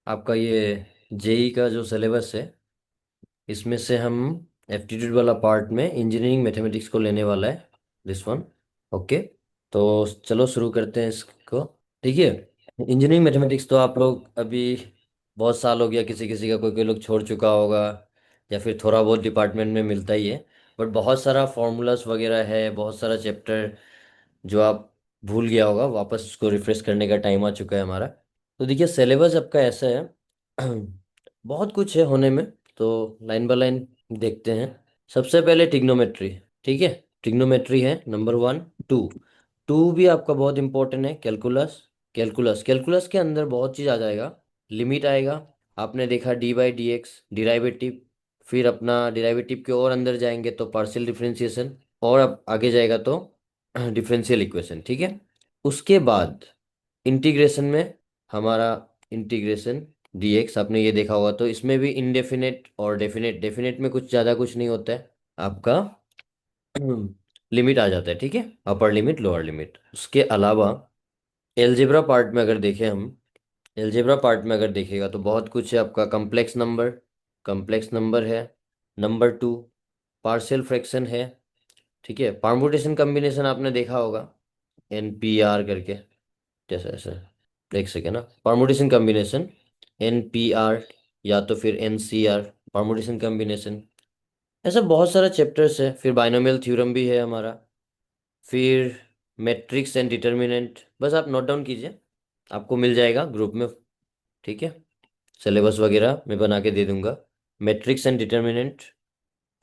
आपका ये जेई का जो सिलेबस है, इसमें से हम एप्टीट्यूड वाला पार्ट में इंजीनियरिंग मैथमेटिक्स को लेने वाला है, दिस वन। ओके, तो चलो शुरू करते हैं इसको। देखिए, इंजीनियरिंग मैथमेटिक्स तो आप लोग अभी बहुत साल हो गया, किसी किसी का कोई कोई लोग छोड़ चुका होगा, या फिर थोड़ा बहुत डिपार्टमेंट में मिलता ही है। बट बहुत सारा फॉर्मूलास वगैरह है, बहुत सारा चैप्टर जो आप भूल गया होगा, वापस उसको रिफ्रेश करने का टाइम आ चुका है हमारा। तो देखिए, सिलेबस आपका ऐसा है बहुत कुछ है होने में, तो लाइन बाय लाइन देखते हैं। सबसे पहले ट्रिग्नोमेट्री। ठीक है, ट्रिग्नोमेट्री है नंबर वन। टू, टू भी आपका बहुत इंपॉर्टेंट है। कैलकुलस, कैलकुलस कैलकुलस के अंदर बहुत चीज़ आ जाएगा। लिमिट आएगा, आपने देखा D by D x, derivative. फिर अपना डिराइवेटिव के और अंदर जाएंगे तो पार्शियल डिफरेंशिएशन, और अब आगे जाएगा तो डिफरेंशियल इक्वेशन। ठीक है, उसके बाद इंटीग्रेशन में हमारा इंटीग्रेशन डीएक्स, आपने ये देखा होगा। तो इसमें भी इनडेफिनेट और डेफिनेट, डेफिनेट में कुछ ज़्यादा कुछ नहीं होता है आपका, लिमिट आ जाता है। ठीक है, अपर लिमिट लोअर लिमिट। उसके अलावा एलजेब्रा पार्ट में अगर देखें हम, एलजेब्रा पार्ट में अगर देखिएगा तो बहुत कुछ है आपका। कम्प्लेक्स नंबर, कम्प्लेक्स नंबर है। नंबर टू, पार्शियल फ्रैक्शन है। ठीक है, परमुटेशन कम्बिनेशन आपने देखा होगा, एनपीआर करके, जैसे ऐसे। एक सेकेंड ना, परमुटेशन कम्बिनेशन, एनपीआर, या तो फिर एनसीआर, परमुटेशन कम्बिनेशन। ऐसा बहुत सारा चैप्टर्स है। फिर बाइनोमियल थ्योरम भी है हमारा। फिर मैट्रिक्स एंड डिटर्मिनेंट, बस आप नोट डाउन कीजिए, आपको मिल जाएगा ग्रुप में। ठीक है, सिलेबस वगैरह मैं बना के दे दूंगा। Matrix and determinant.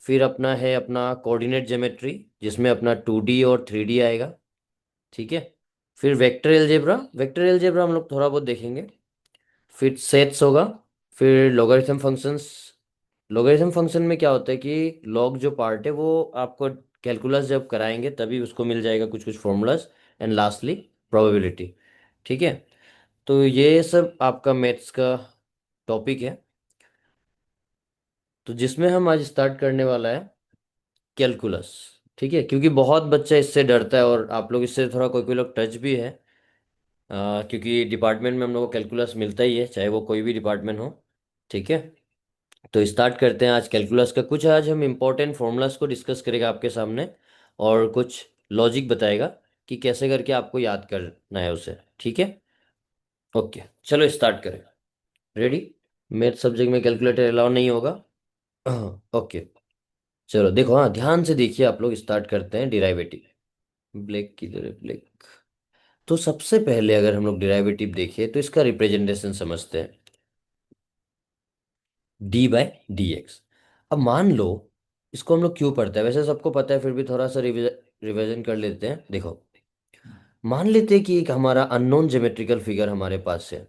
फिर अपना है अपना कोऑर्डिनेट ज्योमेट्री, जिसमें अपना 2D और 3D आएगा। ठीक है, फिर वेक्टर एलजेब्रा, वेक्टर एलजेब्रा हम लोग थोड़ा बहुत देखेंगे। फिर सेट्स होगा। फिर लॉगरिथम फंक्शंस। लॉगरिथम फंक्शन में क्या होता है कि लॉग जो पार्ट है वो आपको कैलकुलस जब कराएंगे तभी उसको मिल जाएगा कुछ कुछ फॉर्मूलाज। And lastly probability. ठीक है, तो ये सब आपका मैथ्स का टॉपिक है, तो जिसमें हम आज स्टार्ट करने वाला है कैलकुलस। ठीक है, क्योंकि बहुत बच्चा इससे डरता है, और आप लोग इससे थोड़ा कोई कोई लोग टच भी है, क्योंकि डिपार्टमेंट में हम लोग को कैलकुलस मिलता ही है, चाहे वो कोई भी डिपार्टमेंट हो। ठीक है, तो स्टार्ट करते हैं आज कैलकुलस का। कुछ आज हम इम्पोर्टेंट फॉर्मूलाज को डिस्कस करेगा आपके सामने, और कुछ लॉजिक बताएगा कि कैसे करके आपको याद करना है उसे। ठीक है, ओके, चलो स्टार्ट करें। रेडी? मैथ सब्जेक्ट में कैलकुलेटर अलाउ नहीं होगा। ओके, चलो देखो, हाँ ध्यान से देखिए आप लोग। स्टार्ट करते हैं डिराइवेटिव। ब्लैक किधर है, ब्लैक। तो सबसे पहले अगर हम लोग डिराइवेटिव देखें तो इसका रिप्रेजेंटेशन समझते हैं, डी बाय डी एक्स। अब मान लो, इसको हम लोग क्यों पढ़ते हैं, वैसे सबको पता है, फिर भी थोड़ा सा रिवीजन कर लेते हैं। देखो, मान लेते हैं कि एक हमारा अननोन ज्योमेट्रिकल फिगर हमारे पास है।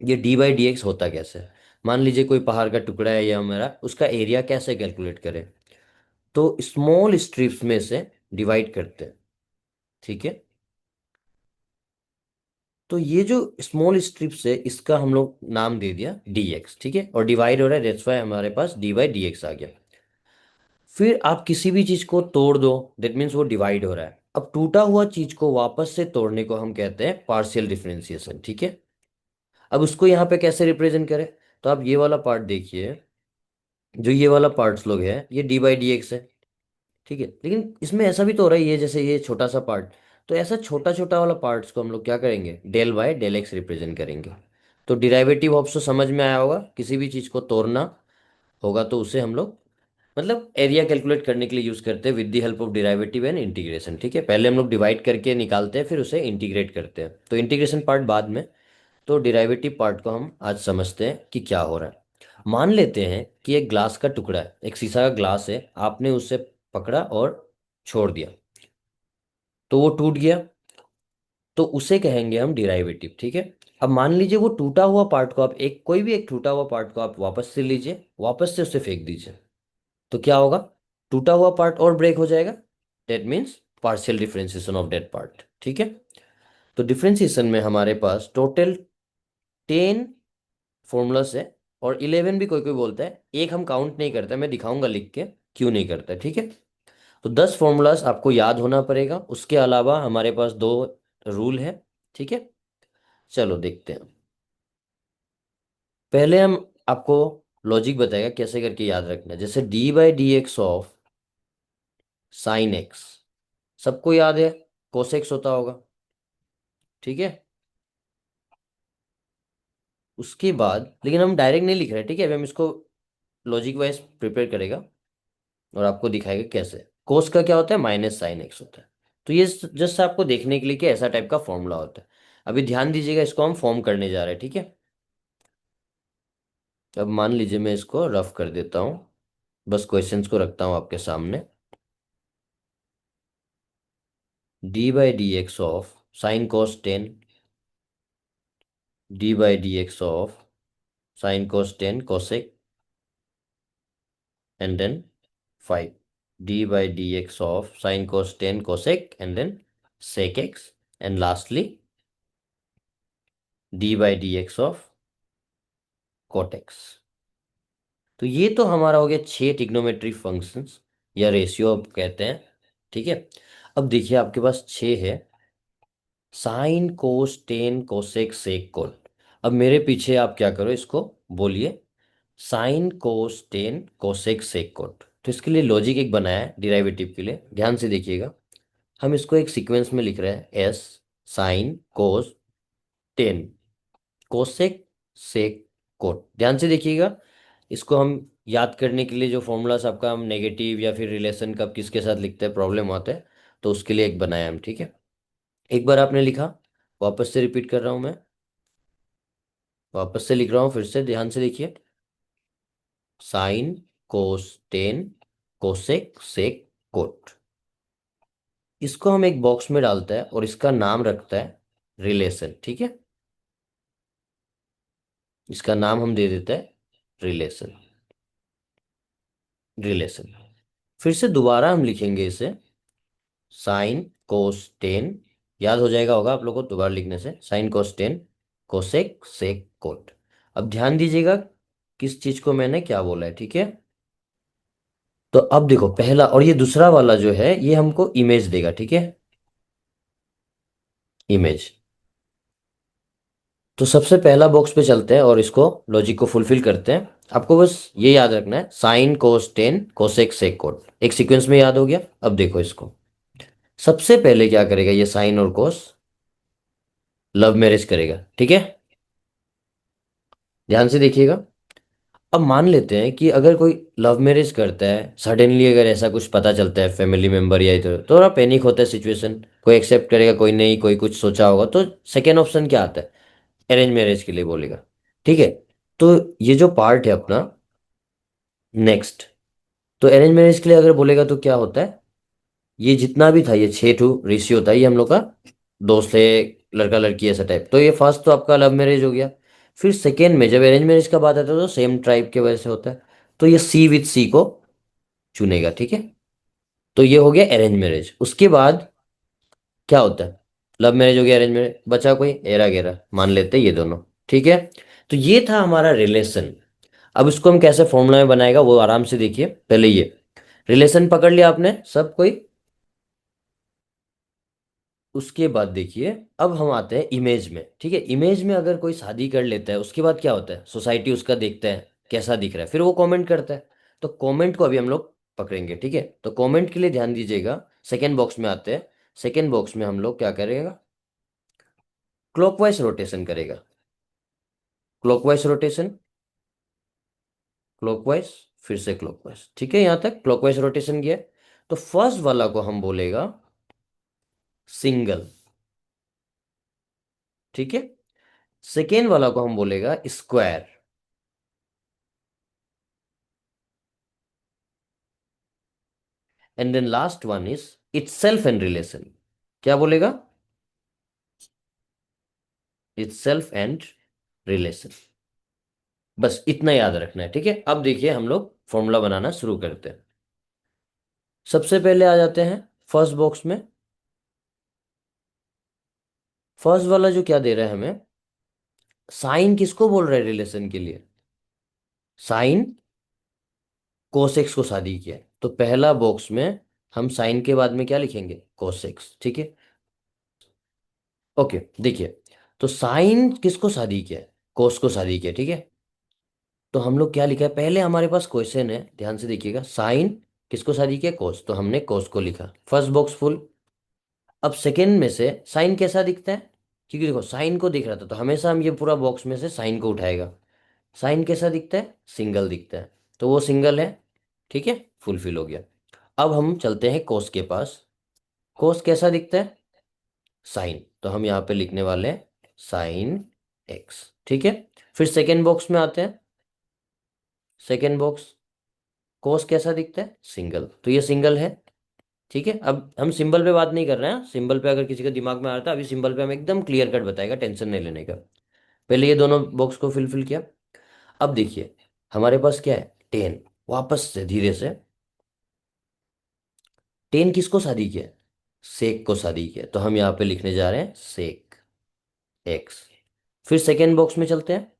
ये डी बाई डी एक्स होता कैसे है? मान लीजिए कोई पहाड़ का टुकड़ा है, या हमारा उसका एरिया कैसे कैलकुलेट करें? तो स्मॉल स्ट्रिप्स में से डिवाइड करते हैं। ठीक है, तो ये जो स्मॉल स्ट्रिप्स है, इसका हम लोग नाम दे दिया डी एक्स। ठीक है, और डिवाइड हो रहा है, दैट्स वाई हमारे पास डी बाई डी एक्स आ गया। फिर आप किसी भी चीज को तोड़ दो, दैट मीन्स वो डिवाइड हो रहा है। अब टूटा हुआ चीज को वापस से तोड़ने को हम कहते हैं पार्शियल डिफरेंशिएशन। ठीक है, अब उसको यहाँ पे कैसे रिप्रेजेंट करें? तो आप ये वाला पार्ट देखिए, जो ये वाला पार्ट्स लोग है, ये डी बाई डी एक्स है। ठीक है, लेकिन इसमें ऐसा भी तो हो रहा है, ये जैसे ये छोटा सा पार्ट, तो ऐसा छोटा छोटा वाला पार्ट्स को हम लोग क्या करेंगे, del by del X represent करेंगे। तो डिराइवेटिव ऑप्शन समझ में आया होगा, किसी भी चीज को तोड़ना होगा तो उसे हम लोग मतलब एरिया कैलकुलेट करने के लिए यूज करते हैं with the help of derivative and integration. ठीक है, पहले हम लोग डिवाइड करके निकालते हैं, फिर उसे इंटीग्रेट करते हैं, तो इंटीग्रेशन पार्ट बाद में। तो डिराइवेटिव पार्ट को हम आज समझते हैं कि क्या हो रहा है। मान लेते हैं कि एक ग्लास का टुकड़ा है, एक शीशा का ग्लास है, आपने उसे पकड़ा और छोड़ दिया, तो वो टूट गया, तो उसे कहेंगे हम डिराइवेटिव। ठीक है, अब मान लीजिए वो टूटा हुआ पार्ट को आप, एक कोई भी एक टूटा हुआ पार्ट को आप वापस से लीजिए, वापस से उसे फेंक दीजिए, तो क्या होगा? टूटा हुआ पार्ट और ब्रेक हो जाएगा, that means partial differentiation of that part. ठीक है, तो डिफरेंशिएशन में हमारे पास टोटल 10 फॉर्मूलास है, और 11 भी कोई कोई बोलता है, एक हम काउंट नहीं करते, मैं दिखाऊंगा लिख के क्यों नहीं करता। ठीक है, तो 10 फॉर्मूलास आपको याद होना पड़ेगा। उसके अलावा हमारे पास दो रूल है। ठीक है, चलो देखते हैं। पहले हम आपको लॉजिक बताएगा कैसे करके याद रखना है। जैसे d/dx ऑफ साइन एक्स, सबको याद है कोसेक्स होता होगा, ठीक है। उसके बाद लेकिन हम डायरेक्ट नहीं लिख रहे, ठीक है, अभी हम इसको लॉजिक वाइज प्रिपेयर करेगा और आपको दिखाएगा कैसे। कोस का क्या होता है, माइनस साइन एक्स होता है। तो ये जस्ट आपको देखने के लिए कि ऐसा टाइप का फॉर्मूला होता है। अभी ध्यान दीजिएगा, इसको हम फॉर्म करने जा रहे हैं, ठीक है। अब मान लीजिए मैं इसको रफ कर देता हूँ, बस क्वेश्चंस को रखता हूँ आपके सामने। d/dx of sine cos 10, d/dx of sine cos 10 cosec, and then 5, d/dx of sin cos 10 cosec, and then sec x, and lastly d/dx of cot x। तो ये तो हमारा हो गया 6 ट्रिग्नोमेट्री फंक्शंस या रेशियो अब कहते हैं, ठीक है। अब देखिए आपके पास 6 है, sine cos 10 cosec sec cot. अब मेरे पीछे आप क्या करो, इसको बोलिए sine cos 10 cosec sec cot. तो इसके लिए लॉजिक एक बनाया है डिराइवेटिव के लिए, ध्यान से देखिएगा। हम इसको एक सीक्वेंस में लिख रहे हैं, S sine cos 10 cosec sec cot. ध्यान से देखिएगा, इसको हम याद करने के लिए जो फॉर्मूलाज आपका हम नेगेटिव या फिर रिलेशन कब किसके साथ लिखते हैं प्रॉब्लम आता है, तो उसके लिए एक बनाया हम, ठीक है। एक बार आपने लिखा, वापस से रिपीट कर रहा हूं मैं, वापस से लिख रहा हूं फिर से, ध्यान से देखिए। Sine cos 10 cosec sec cot, इसको हम एक बॉक्स में डालते हैं और इसका नाम रखता है रिलेशन, ठीक है। इसका नाम हम दे देते हैं रिलेशन, रिलेशन। फिर से दोबारा हम लिखेंगे इसे, साइन कोस 10, याद हो जाएगा होगा आप लोगों को दोबारा लिखने से, sine cos 10 cosec sec cot. अब ध्यान दीजिएगा किस चीज को मैंने क्या बोला है, ठीक है। तो अब देखो पहला और ये दूसरा वाला जो है ये हमको इमेज देगा, ठीक है, इमेज। तो सबसे पहला बॉक्स पे चलते हैं और इसको लॉजिक को फुलफिल करते हैं। आपको बस ये याद रखना है, sine cos 10 cosec sec cot, एक सीक्वेंस में याद हो गया। अब देखो इसको, सबसे पहले क्या करेगा ये साइन और कोस, लव मैरिज करेगा, ठीक है। ध्यान से देखिएगा। अब मान लेते हैं कि अगर कोई लव मैरिज करता है, सडनली अगर ऐसा कुछ पता चलता है फैमिली मेंबर या इधर, तो थोड़ा पैनिक होता है सिचुएशन, कोई एक्सेप्ट करेगा कोई नहीं, कोई कुछ सोचा होगा, तो सेकेंड ऑप्शन क्या आता है, अरेंज मैरिज के लिए बोलेगा, ठीक है। तो ये जो पार्ट है अपना नेक्स्ट, तो अरेंज मैरिज के लिए अगर बोलेगा तो क्या होता है, ये जितना भी था ये 6 to रेशियो था, ये हम लोग का दोस्त है, लड़का लड़की ऐसा टाइप। तो ये फर्स्ट तो आपका लव मैरिज हो गया। फिर सेकेंड में जब अरेंज मैरिज का बात आता है तो सेम ट्राइब के वजह से होता है, तो ये सी विथ सी को चुनेगा, ठीक है। तो ये हो गया अरेंज मैरिज। उसके बाद क्या होता है, लव मैरिज हो गया, अरेंज मैरिज, बचा कोई एरा गेरा, मान लेते हैं ये दोनों, ठीक है। तो ये था हमारा रिलेशन। अब इसको हम कैसे फॉर्मूला में बनाएगा वो आराम से देखिए। पहले ये रिलेशन पकड़ लिया आपने सब कोई। उसके बाद देखिए, अब हम आते हैं इमेज में, ठीक है। इमेज में अगर कोई शादी कर लेता है उसके बाद क्या होता है, सोसाइटी उसका देखता है कैसा दिख रहा है, फिर वो कमेंट करता है। तो कमेंट को अभी हम लोग पकड़ेंगे, ठीक है। तो कमेंट के लिए ध्यान दीजिएगा, सेकेंड बॉक्स में आते हैं। सेकेंड बॉक्स में हम लोग क्या करेगा, क्लॉकवाइज रोटेशन करेगा, क्लॉकवाइज रोटेशन, क्लॉकवाइज, फिर से क्लॉकवाइज, ठीक है। यहां तक क्लॉकवाइज रोटेशन किया है। तो फर्स्ट वाला को हम बोलेगा सिंगल, ठीक है। सेकेंड वाला को हम बोलेगा square, and then last one is itself and relation. क्या बोलेगा, इटसेल्फ एंड रिलेशन। बस इतना याद रखना है, ठीक है। अब देखिए हम लोग फॉर्मूला बनाना शुरू करते हैं। सबसे पहले आ जाते हैं फर्स्ट बॉक्स में। फर्स्ट वाला जो क्या दे रहा है हमें, साइन किसको बोल रहा है रिलेशन के लिए, साइन कोसेक्स को शादी किया है। तो पहला बॉक्स में हम साइन के बाद में क्या लिखेंगे, कोसेक्स, ठीक है। ओके देखिए, तो साइन किसको शादी किया है, कोस को शादी किया, ठीक है। तो हम लोग क्या लिखा है, पहले हमारे पास क्वेश्चन है, ध्यान से देखिएगा, साइन किसको शादी किया, कोस, तो हमने कोस को लिखा, फर्स्ट बॉक्स फुल। अब सेकेंड में से साइन कैसा दिखता है, क्योंकि देखो साइन को दिख रहा था तो हमेशा हम ये पूरा बॉक्स में से साइन को उठाएगा। साइन कैसा दिखता है, सिंगल दिखता है, तो वो सिंगल है, ठीक है, फुलफिल हो गया। अब हम चलते हैं कोस के पास। कोस कैसा दिखता है, साइन, तो हम यहाँ पे लिखने वाले हैं साइन एक्स, ठीक है। फिर सेकेंड बॉक्स में आते हैं, सेकेंड बॉक्स, कोस कैसा दिखता है, सिंगल, तो ये सिंगल है, ठीक है। अब हम सिंबल पे बात नहीं कर रहे हैं, सिंबल पे अगर किसी के दिमाग में आ रहा था, अभी सिंबल पे हम एकदम क्लियर कट बताएगा, टेंशन नहीं लेने का। पहले ये दोनों बॉक्स को फिल किया। अब देखिए हमारे पास क्या है, टेन, वापस से धीरे से, टेन किसको शादी किया, सेक को शादी किया, तो हम यहाँ पे लिखने जा रहे हैं सेक एक्स। फिर सेकेंड बॉक्स में चलते हैं,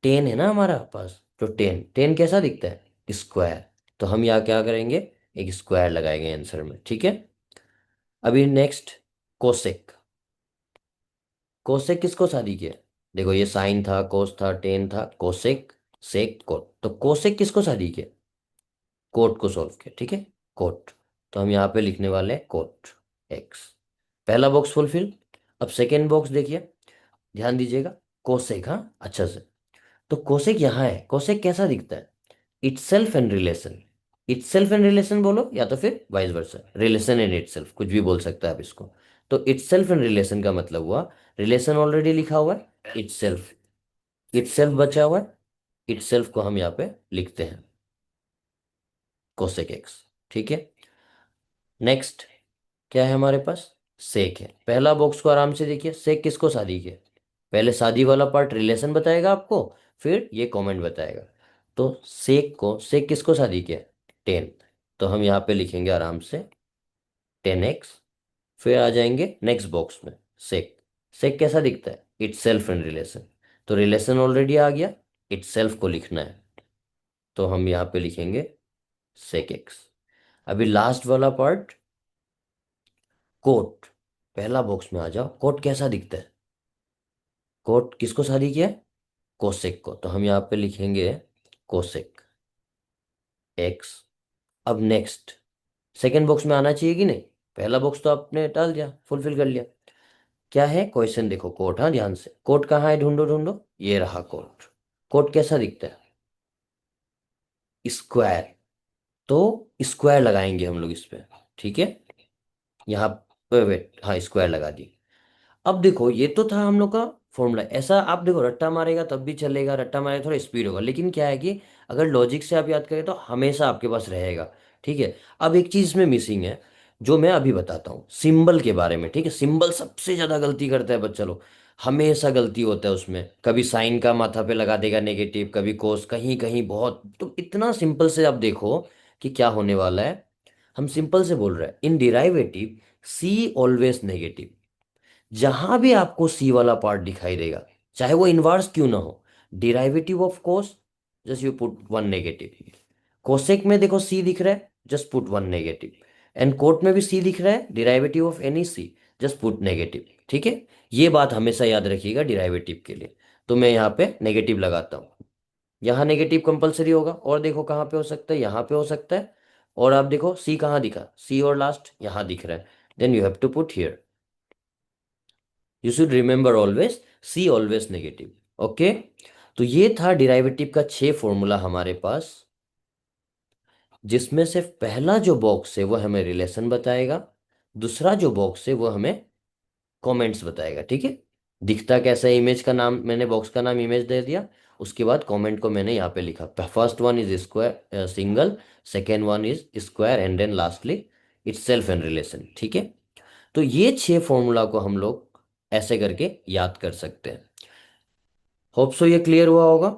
टेन है ना हमारा पास, तो टेन, टेन कैसा दिखता है, स्क्वायर, तो हम यहाँ क्या करेंगे, एक स्क्वायर लगाएंगे आंसर में, ठीक है। अभी नेक्स्ट, कोसेक, कोसेक किसको शादी किया, देखो ये साइन था, कोस था, टेन था, कोसेक, सेक, कोट, तो कोसेक किसको शादी किया, कोट को सॉल्व किया, ठीक है, कोट, तो हम यहाँ पे लिखने वाले हैं कोट एक्स। पहला बॉक्स फुलफिल। अब सेकेंड बॉक्स देखिए, ध्यान दीजिएगा, कोसेक, हाँ अच्छा से, तो कोसेक यहाँ है, कोसेक कैसा दिखता है, itself and relation, itself and relation बोलो, या तो फिर vice versa, relation and itself, कुछ भी बोल सकता है आप इसको। तो इटसेल्फ एंड रिलेशन का मतलब हुआ, रिलेशन ऑलरेडी लिखा हुआ है, इटसेल्फ, इटसेल्फ बचा हुआ है, इटसेल्फ को हम यहाँ पे लिखते हैं कोसेक एक्स, ठीक है। नेक्स्ट क्या है हमारे पास, सेक है, पहला बॉक्स को आराम से देखिए, सेक किसको शादी किया, पहले शादी वाला पार्ट रिलेशन बताएगा आपको, फिर ये कमेंट बताएगा, तो सेक को, सेक किसको शादी किया, टेन, तो हम यहाँ पे लिखेंगे आराम से 10x। फिर आ जाएंगे नेक्स्ट बॉक्स में, सेक, सेक कैसा दिखता है, इट सेल्फ इन रिलेशन, तो रिलेशन ऑलरेडी आ गया, इट सेल्फ को लिखना है, तो हम यहाँ पे लिखेंगे सेक एक्स। अभी लास्ट वाला पार्ट, कोट, पहला बॉक्स में आ जाओ, कोट कैसा दिखता है, कोट किसको शादी किया है, कोसेक को, तो हम यहाँ पे लिखेंगे कोसेक एक्स। अब नेक्स्ट, सेकेंड बॉक्स में आना चाहिए कि नहीं, पहला बॉक्स तो आपने डाल दिया, फुलफिल कर लिया, क्या है क्वेश्चन देखो, कोट, हाँ ध्यान से, कोट कहाँ है, ढूंढो ढूंढो, ये रहा कोट, कोट कैसा दिखता है, स्क्वायर, तो स्क्वायर लगाएंगे हम लोग इस पे, ठीक है, यहाँ पे वेट, हाँ स्क्वायर लगा दी। अब देखो ये तो था हम लोग का फॉर्मूला, ऐसा आप देखो रट्टा मारेगा तब भी चलेगा, रट्टा मारेगा थोड़ा स्पीड होगा, लेकिन क्या है कि अगर लॉजिक से आप याद करें तो हमेशा आपके पास रहेगा, ठीक है। अब एक चीज में मिसिंग है, जो मैं अभी बताता हूँ सिंबल के बारे में, ठीक है, सिंबल सबसे ज्यादा गलती करता है बच्चा लोग, हमेशा गलती होता है उसमें, कभी साइन का माथा पे लगा देगा नेगेटिव, कभी कोस, कहीं कहीं बहुत, तो इतना सिंपल से आप देखो कि क्या होने वाला है। हम सिंपल से बोल रहे हैं, इन डिराइवेटिव सी ऑलवेज नेगेटिव, जहां भी आपको सी वाला पार्ट दिखाई देगा, चाहे वो इनवर्स क्यों ना हो, derivative of cos, just you put one negative, cosec में देखो सी दिख रहा है, just put one negative, and cot में भी सी दिख रहा है, derivative of any C, just put negative, ठीक है। ये बात हमेशा याद रखिएगा डिराइवेटिव के लिए, तो मैं यहाँ पे नेगेटिव लगाता हूँ, यहाँ नेगेटिव कंपलसरी होगा, और देखो कहाँ पे हो सकता है, यहाँ पे हो सकता है, और आप देखो सी कहाँ दिखा, सी और लास्ट यहाँ दिख रहा है, then you have to put here, you should remember always C always negative, okay. तो ये था डिराइवेटिव का 6 फॉर्मूला हमारे पास, जिसमें से पहला जो बॉक्स है वो हमें रिलेशन बताएगा, दूसरा जो बॉक्स है वो हमें कमेंट्स बताएगा, ठीक है। दिखता कैसा है, इमेज का नाम मैंने, बॉक्स का नाम इमेज दे दिया, उसके बाद कमेंट को मैंने यहाँ पे लिखा, first one is square single, second one is square, and then lastly its self and relation, ठीक है। तो ये 6 फॉर्मूला को हम लोग ऐसे करके याद कर सकते हैं, होप सो ये क्लियर हुआ होगा।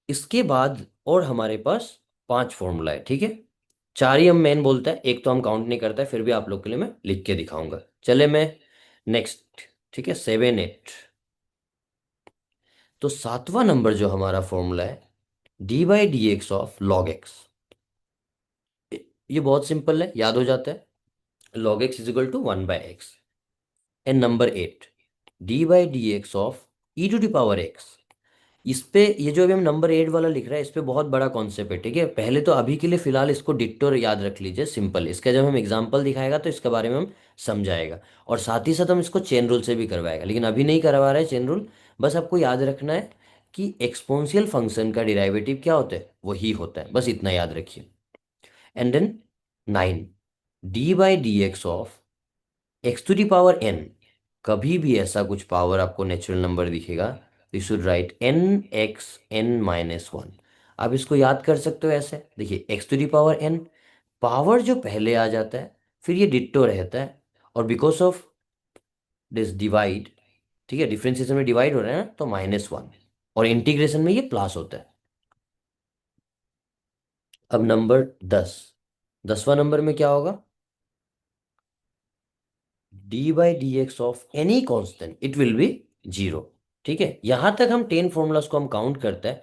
इसके बाद और हमारे पास 5 फॉर्मूला है, ठीक है, 4 ही हम मेन बोलते हैं, एक तो हम काउंट नहीं करता है, फिर भी आप लोग के लिए मैं लिख के दिखाऊंगा, चले मैं नेक्स्ट, ठीक है, 7 8। तो 7वां नंबर जो हमारा फॉर्मूला है, D by D x of log X, ये बहुत सिंपल है, याद हो जाता है, log X is equal to 1/x। And number 8, D by D x of E to the power X, इस पे ये जो अभी हम नंबर 8 वाला लिख रहे हैं, इस पे बहुत बड़ा कॉन्सेप्ट है, ठीक है। पहले तो अभी के लिए फिलहाल इसको डिट्टो याद रख लीजिए, सिंपल। इसका जब हम एग्जांपल दिखाएगा तो इसके बारे में हम समझाएगा, और साथ ही साथ हम इसको चेन रूल से भी करवाएगा, लेकिन अभी नहीं करवा रहे हैं चेन रूल। बस आपको याद रखना है कि एक्सपोनेंशियल फंक्शन का डिराइवेटिव क्या होता है, वही होता है, बस इतना याद रखिए। एंड देन 9, dy/dx ऑफ x⁴n। कभी भी ऐसा कुछ पावर आपको नेचुरल नंबर दिखेगा तो यू शुड राइट n(x(n-1)। आप इसको याद कर सकते हो ऐसे, देखिए x⁴n, पावर जो पहले आ जाता है फिर ये डिट्टो रहता है, और बिकॉज ऑफ दिस डिवाइड, ठीक है, डिफरेंशिएशन में डिवाइड हो रहा है ना, तो -1, और इंटीग्रेशन में ये प्लस होता है। अब नंबर 10, 10वां नंबर में क्या होगा, dy/dx of any constant it will B 0। ठीक है, यहां तक हम 10 फॉर्मूलाज को हम काउंट करते हैं,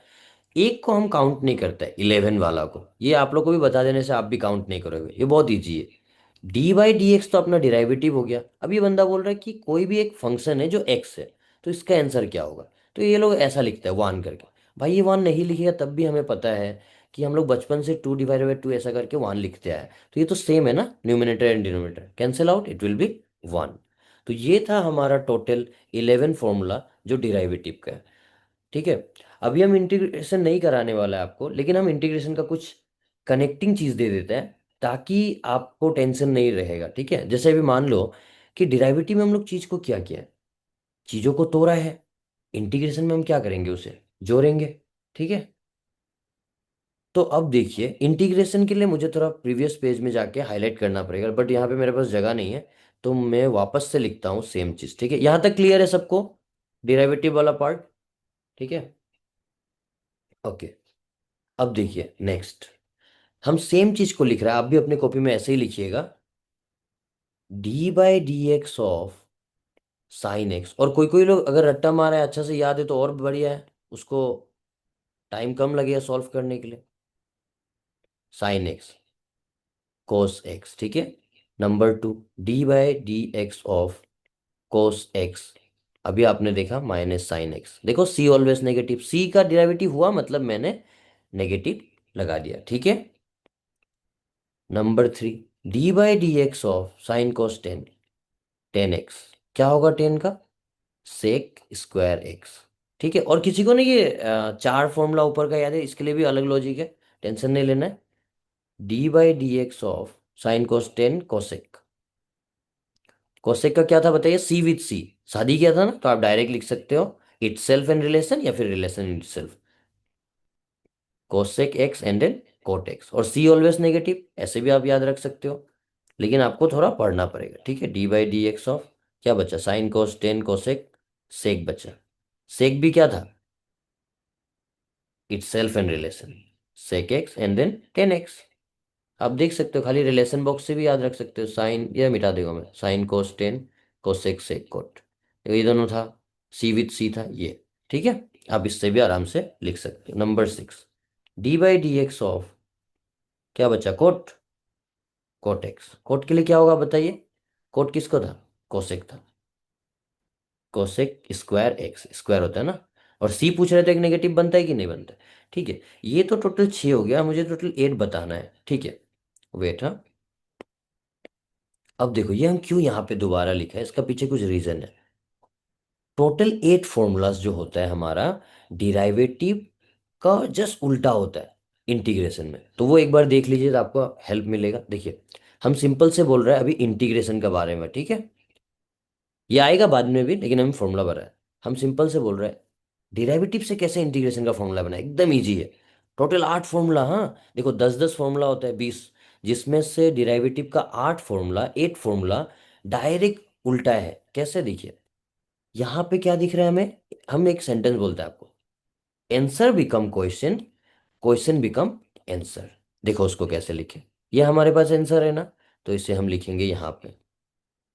एक को हम काउंट नहीं करते, 11 वाला को। ये आप लोग को भी बता देने से आप भी काउंट नहीं करोगे, ये बहुत ईजी है। dy/dx तो अपना डिराइवेटिव हो गया। अब ये बंदा बोल रहा है कि कोई भी एक फंक्शन है जो x है, तो इसका आंसर क्या होगा। तो ये लोग ऐसा लिखते हैं 1 करके। भाई ये 1 नहीं लिखेगा तब भी हमें पता है कि हम लोग बचपन से 2/2 ऐसा करके 1 लिखते आए, तो ये तो सेम है ना, numerator and denominator cancel out, it will B 1। तो ये था हमारा टोटल 11 फॉर्मूला जो डिराइवेटिव का है। ठीक है, अभी हम इंटीग्रेशन नहीं कराने वाला है आपको, लेकिन हम इंटीग्रेशन का कुछ कनेक्टिंग चीज दे देते हैं ताकि आपको टेंशन नहीं रहेगा। ठीक है, जैसे अभी मान लो कि डिराइवेटिव में हम लोग चीज को क्या किया है, चीजों को तोड़ा है। इंटीग्रेशन में हम क्या करेंगे, उसे जोड़ेंगे। ठीक है, तो अब देखिए इंटीग्रेशन के लिए मुझे थोड़ा प्रीवियस पेज में जाके हाईलाइट करना पड़ेगा, बट यहाँ पे मेरे पास जगह नहीं है, तो मैं वापस से लिखता हूँ सेम चीज। ठीक है, यहाँ तक क्लियर है सबको, डिराइवेटिव वाला पार्ट। ठीक है, ओके। अब देखिए नेक्स्ट, हम सेम चीज को लिख रहे हैं, आप भी अपने कॉपी में ऐसे ही लिखिएगा, dy/dx ऑफ साइन एक्स। और कोई कोई लोग अगर रट्टा मारा है अच्छा से याद है तो और बढ़िया है, उसको टाइम कम लगेगा सॉल्व करने के लिए। साइन एक्स कोस एक्स, ठीक है। Number 2, dy/dx of cos x. अभी आपने देखा माइनस साइन एक्स, देखो सी ऑलवेज नेगेटिव, सी का डेरिवेटिव हुआ मतलब मैंने नेगेटिव लगा दिया। ठीक है, number 3, dy/dx of sine cos 10, 10x। क्या होगा 10 का, सेक स्क्वायर एक्स। ठीक है, और किसी को नहीं ये चार फॉर्मूला ऊपर का याद है, इसके लिए भी अलग लॉजिक है, टेंशन नहीं लेना है। dy/dx of sine cos 10 cosec. Cosec का क्या था बताइए, सी विथ सी, शादी किया था ना, तो आप डायरेक्ट लिख सकते हो इट सेल्फ एंड रिलेशन, या फिर relation in self, cosec X and then cot X. और सी ऑलवेज नेगेटिव, ऐसे भी आप याद रख सकते हो, लेकिन आपको थोड़ा पढ़ना पड़ेगा। ठीक है, dy/dx ऑफ क्या बचा, साइन कोस 10 कोसेक सेक बचा। सेक भी क्या था, itself and relation, sec X and then 10x। आप देख सकते हो, खाली रिलेशन बॉक्स से भी याद रख सकते हो, साइन ये मिटा देगा मैं, sine cos 10 cosec sec cot, ये दोनों था, सी विथ सी था ये। ठीक है, आप इससे भी आराम से लिख सकते हो। नंबर 6, dy/dx ऑफ क्या बचा, कोट, कोट एक्स। कोट के लिए क्या होगा बताइए, कोट किसको था, कोसेक था, कोसेक स्क्वायर एक्स, स्क्वायर होता है ना। और सी पूछ रहे थे, एक नेगेटिव बनता है कि नहीं बनता है। ठीक है, ये तो टोटल 6 हो गया, मुझे टोटल 8 बताना है। ठीक है, वेट, हाँ। अब देखो ये हम क्यों यहाँ पे दोबारा लिखा है, इसका पीछे कुछ रीजन है। टोटल 8 फॉर्मूलाज जो होता है हमारा डिराइवेटिव का जस्ट उल्टा होता है इंटीग्रेशन में, तो वो एक बार देख लीजिए तो आपको हेल्प मिलेगा। देखिए हम सिंपल से बोल रहे हैं अभी इंटीग्रेशन के बारे में, ठीक है, ये आएगा बाद में भी, लेकिन हम फॉर्मूला बना है। हम सिंपल से बोल रहे हैं डिराइवेटिव से कैसे इंटीग्रेशन का फॉर्मूला बना है, एकदम इजी है। टोटल 8 फॉर्मूला, हाँ। देखो 10-10 फॉर्मूला होता है 20, जिसमें से डिराइवेटिव का 8 फॉर्मूला, 8 फॉर्मूला डायरेक्ट उल्टा है। कैसे, देखिए यहाँ पे क्या दिख रहा है हमें, हम एक सेंटेंस बोलते हैं आपको, answer become question, question become answer. देखो उसको कैसे लिखे, ये हमारे पास आंसर है ना, तो इसे हम लिखेंगे यहाँ पे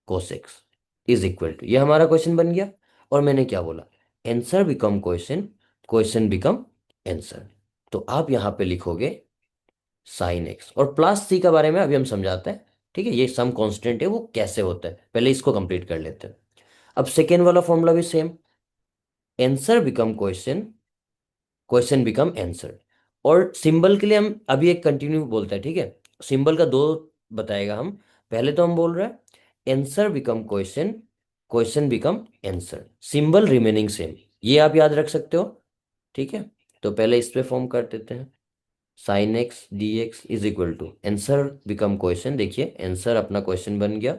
कोसेक्स इज इक्वल टू, ये हमारा क्वेश्चन बन गया। और मैंने क्या बोला, answer become question, question become answer. तो आप यहाँ पे लिखोगे साइन एक्स, और प्लस सी का बारे में अभी हम समझाते हैं। ठीक है, ये सम कांस्टेंट है, वो कैसे होता है पहले इसको कंप्लीट कर लेते हैं। अब सेकेंड वाला फॉर्मूला भी same, answer become question, question become answer. और सिंबल के लिए हम अभी एक कंटिन्यू बोलते हैं, ठीक है। सिंबल का दो बताएगा हम। पहले तो हम बोल रहे हैं answer become question, question become answer, symbol remaining same. ये आप याद रख सकते हो, ठीक है। तो पहले इस पे फॉर्म कर देते हैं। Sine X D x is equal to answer become question. देखिए आंसर अपना क्वेश्चन बन गया,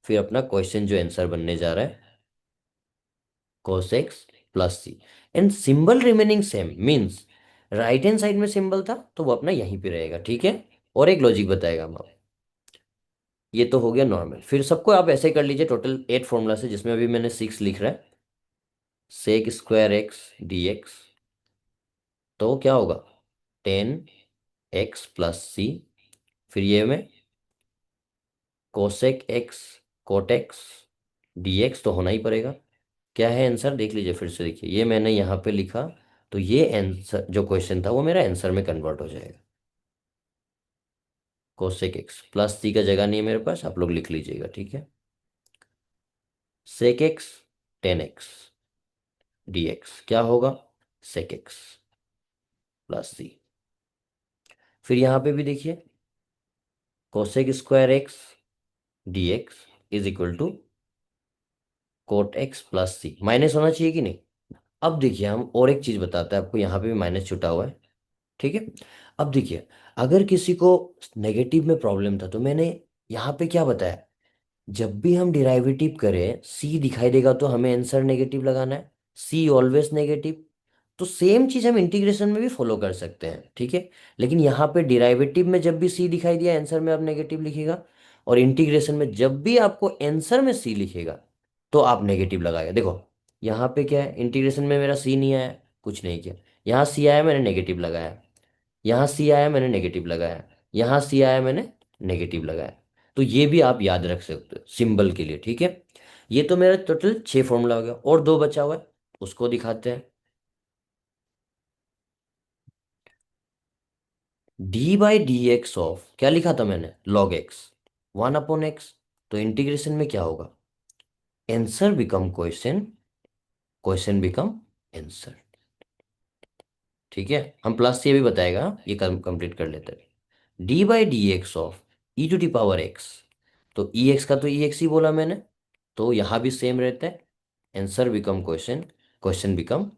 फिर अपना क्वेश्चन जो आंसर बनने जा रहा है cos x plus C. And symbol remaining same means right hand side में सिंबल था तो वो अपना यहीं पे रहेगा, ठीक है। और एक लॉजिक बताएगा हम अब। ये तो हो गया नॉर्मल। फिर सबको आप ऐसे कर लीजिए, टोटल 8 फॉर्मूला से, जिसमें अभी मैंने 6 लिख रहा है। Sec square X D X, तो क्या होगा 10 x प्लस सी। फिर ये में cosec X cot X D X तो होना ही पड़ेगा। क्या है आंसर देख लीजिए फिर से, देखिए ये मैंने यहाँ पे लिखा, तो ये आंसर जो क्वेश्चन था वो मेरा आंसर में कन्वर्ट हो जाएगा। कोसेक एक्स प्लस सी का जगह नहीं है मेरे पास, आप लोग लिख लीजिएगा, ठीक है। Sec X 10 x D X क्या होगा सेक एक्स प्लस सी। फिर यहाँ पे भी देखिए cosec square X D x is equal to cot X plus C. Minus होना चाहिए कि नहीं। अब देखिए हम और एक चीज बताते हैं आपको, यहाँ पे भी माइनस छुटा हुआ है, ठीक है। अब देखिए अगर किसी को नेगेटिव में प्रॉब्लम था तो मैंने यहाँ पे क्या बताया, जब भी हम डिराइवेटिव करें सी दिखाई देगा तो हमें आंसर नेगेटिव लगाना है, सी ऑलवेज नेगेटिव। तो सेम चीज हम इंटीग्रेशन में भी फॉलो कर सकते हैं, ठीक है। लेकिन यहाँ पे डिराइवेटिव में जब भी सी दिखाई दिया आंसर में आप नेगेटिव लिखिएगा, और इंटीग्रेशन में जब भी आपको आंसर में सी लिखेगा तो आप नेगेटिव लगाएगा। देखो यहाँ पे क्या है, इंटीग्रेशन में मेरा सी नहीं आया, कुछ नहीं किया, यहाँ सी आया मैंने नेगेटिव लगाया, यहाँ सी आया मैंने नेगेटिव लगाया, यहाँ सी आया मैंने नेगेटिव लगाया। तो ये भी आप याद रख सकते हो सिंबल के लिए, ठीक है। ये तो मेरा टोटल 6 फॉर्मूला हो गया, और दो बचा हुआ है, उसको दिखाते हैं। D by D x of क्या लिखा था मैंने, लॉग एक्स 1/x। तो इंटीग्रेशन में क्या होगा, answer become question, question become answer, ठीक है। हम प्लस से भी बताएगा, ये कंप्लीट कर लेते हैं। D by D x of E to the power X, तो ई एक्स का तो ई एक्स ही बोला मैंने, तो यहाँ भी सेम रहता है, answer become question, question become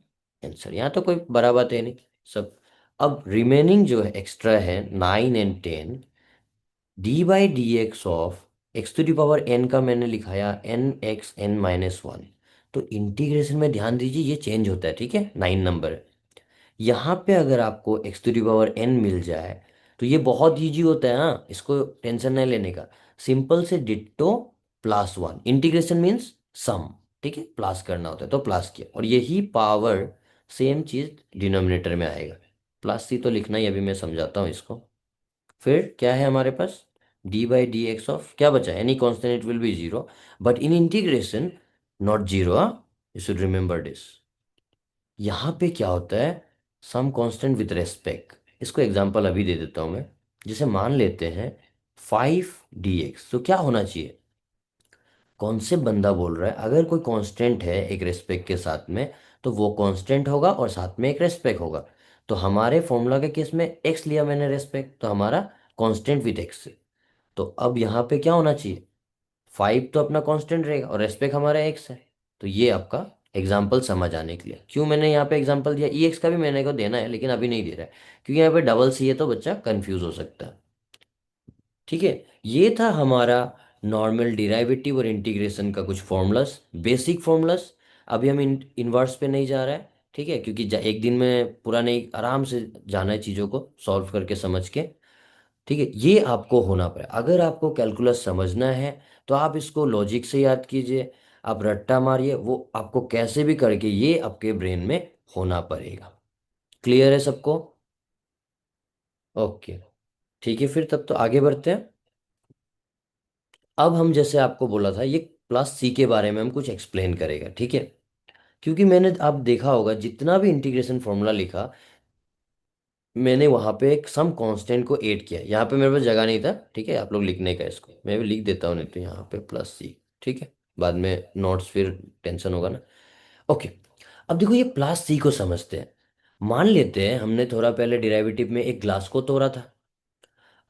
answer. यहाँ तो कोई बड़ा बात है नहीं सब। अब रिमेनिंग जो है एक्स्ट्रा है 9 and 10, D by D x of X to the power N का मैंने लिखाया n x n-1। तो इंटीग्रेशन में ध्यान दीजिए ये चेंज होता है, ठीक है, 9 नंबर। यहाँ पे अगर आपको x to the power n मिल जाए तो ये बहुत ईजी होता है, हाँ इसको टेंशन नहीं लेने का। सिंपल से डिट्टो +1, इंटीग्रेशन मीन्स सम, ठीक है, प्लस करना होता है तो प्लस किया, और यही पावर सेम चीज डिनोमिनेटर में आएगा। प्लस सी तो लिखना ही, अभी मैं समझाता हूँ इसको। फिर क्या है हमारे पास, d by D x of क्या बचा, any constant it will be zero, but in integration not zero, you should remember this. यहाँ पे क्या होता है, सम कांस्टेंट विद रेस्पेक्ट। इसको एग्जांपल अभी दे देता हूँ मैं। जैसे मान लेते हैं 5 dx, तो क्या होना चाहिए, कौन से बंदा बोल रहा है अगर कोई कांस्टेंट है एक रेस्पेक्ट के साथ में, तो वो कांस्टेंट होगा और साथ में एक रेस्पेक्ट होगा। तो हमारे फॉर्मूला के केस में एक्स लिया मैंने रेस्पेक्ट, तो हमारा कांस्टेंट विद एक्स। तो अब यहाँ पे क्या होना चाहिए, 5 तो अपना कांस्टेंट रहेगा और रेस्पेक्ट हमारा एक्स है। तो ये आपका एग्जाम्पल समझ आने के लिए क्यों मैंने यहाँ पे एग्जाम्पल दिया। ई एक्स का भी मैंने को देना है लेकिन अभी नहीं दे रहा है, क्योंकि यहाँ पे डबल सी है तो बच्चा कंफ्यूज हो सकता है, ठीक है। ये था हमारा नॉर्मल डिराइवेटिव और इंटीग्रेशन का कुछ फॉर्मूलास, बेसिक फॉर्मूलास। अभी हम इनवर्स पे नहीं जा रहा है, ठीक है, क्योंकि एक दिन में पूरा नहीं, आराम से जाना है चीज़ों को सॉल्व करके समझ के, ठीक है। ये आपको होना पड़े, अगर आपको कैलकुलस समझना है तो आप इसको लॉजिक से याद कीजिए, आप रट्टा मारिए, वो आपको कैसे भी करके ये आपके ब्रेन में होना पड़ेगा। क्लियर है सबको, ओके, ठीक है। फिर तब तो आगे बढ़ते हैं। अब हम जैसे आपको बोला था ये प्लस सी के बारे में हम कुछ एक्सप्लेन करेगा, ठीक है। क्योंकि मैंने आप देखा होगा जितना भी इंटीग्रेशन फॉर्मूला लिखा, मैंने वहां पे एक सम कांस्टेंट को ऐड किया। यहाँ पे मेरे पास जगह नहीं था, ठीक है, आप लोग लिखने का, इसको मैं भी लिख देता हूँ नहीं तो यहाँ पे प्लस सी, ठीक है, बाद में नोट्स फिर टेंशन होगा ना। ओके, अब देखो ये प्लस सी को समझते हैं। मान लेते हैं हमने थोड़ा पहले डेरिवेटिव में एक ग्लास को तोड़ा था।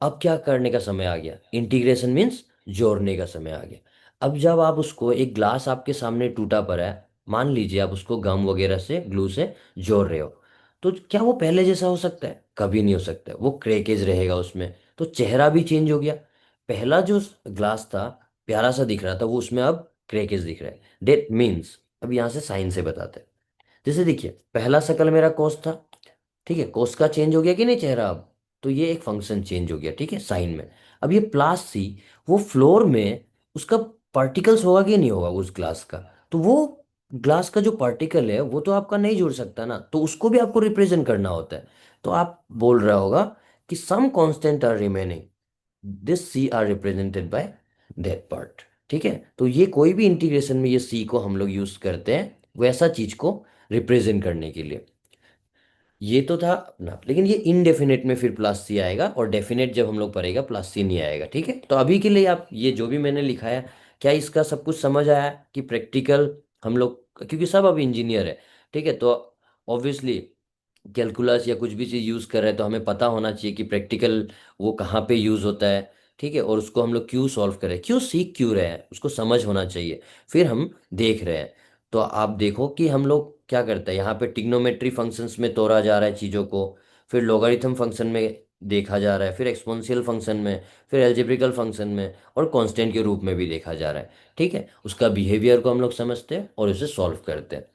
अब क्या करने का समय आ गया, इंटीग्रेशन मीन्स जोड़ने का समय आ गया। अब जब आप उसको, एक ग्लास आपके सामने टूटा पड़ा है, मान लीजिए आप उसको गम वगैरह से, ग्लू से जोड़ रहे हो, तो क्या वो पहले जैसा हो सकता है? कभी नहीं हो सकता है। वो क्रैकेज रहेगा उसमें। तो चेहरा भी चेंज हो गया। पहला जो ग्लास था, प्यारा सा दिख रहा था, वो उसमें अब क्रैकेज दिख रहा है। डेट मीन्स, अब यहाँ से साइन से बताते हैं। जैसे देखिए, पहला शक्ल मेरा कोस था, ठीक है, कोस का चेंज हो गया कि नहीं चेहरा अब? तो ये एक फंक्शन चेंज हो गया, ठीक है, साइन में। अब ये प्लस सी, वो फ्लोर में उसका पार्टिकल्स होगा कि नहीं होगा उस ग्लास का? तो वो ग्लास का जो पार्टिकल है वो तो आपका नहीं जुड़ सकता ना, तो उसको भी आपको रिप्रेजेंट करना होता है। तो आप बोल रहा होगा कि some constant are remaining, this C are represented by that part. ठीक है, तो ये कोई भी इंटीग्रेशन में ये सी को हम लोग यूज करते हैं वैसा चीज को रिप्रेजेंट करने के लिए। ये तो था अपना, लेकिन ये इनडेफिनेट में फिर प्लस सी आएगा, और डेफिनेट जब हम लोग पढ़ेगा प्लस सी नहीं आएगा। ठीक है, तो अभी के लिए आप ये जो भी मैंने लिखा है, क्या इसका सब कुछ समझ आया कि प्रैक्टिकल हम लोग, क्योंकि सब अब इंजीनियर है, ठीक है, तो ऑब्वियसली कैलकुलस या कुछ भी चीज़ यूज़ कर रहे हैं तो हमें पता होना चाहिए कि प्रैक्टिकल वो कहाँ पे यूज़ होता है। ठीक है, और उसको हम लोग क्यों सॉल्व करें, क्यों सीख क्यों रहे हैं, उसको समझ होना चाहिए। फिर हम देख रहे हैं। तो आप देखो कि हम लोग क्या करते हैं, यहाँ पे ट्रिग्नोमेट्री फंक्शंस में तोड़ा जा रहा है चीज़ों को, फिर लॉगरिथम फंक्शन में देखा जा रहा है, फिर एक्सपोनेंशियल फंक्शन में, फिर एल्जेब्रिकल फंक्शन में, और कांस्टेंट के रूप में भी देखा जा रहा है। ठीक है, उसका बिहेवियर को हम लोग समझते हैं और उसे सॉल्व करते हैं।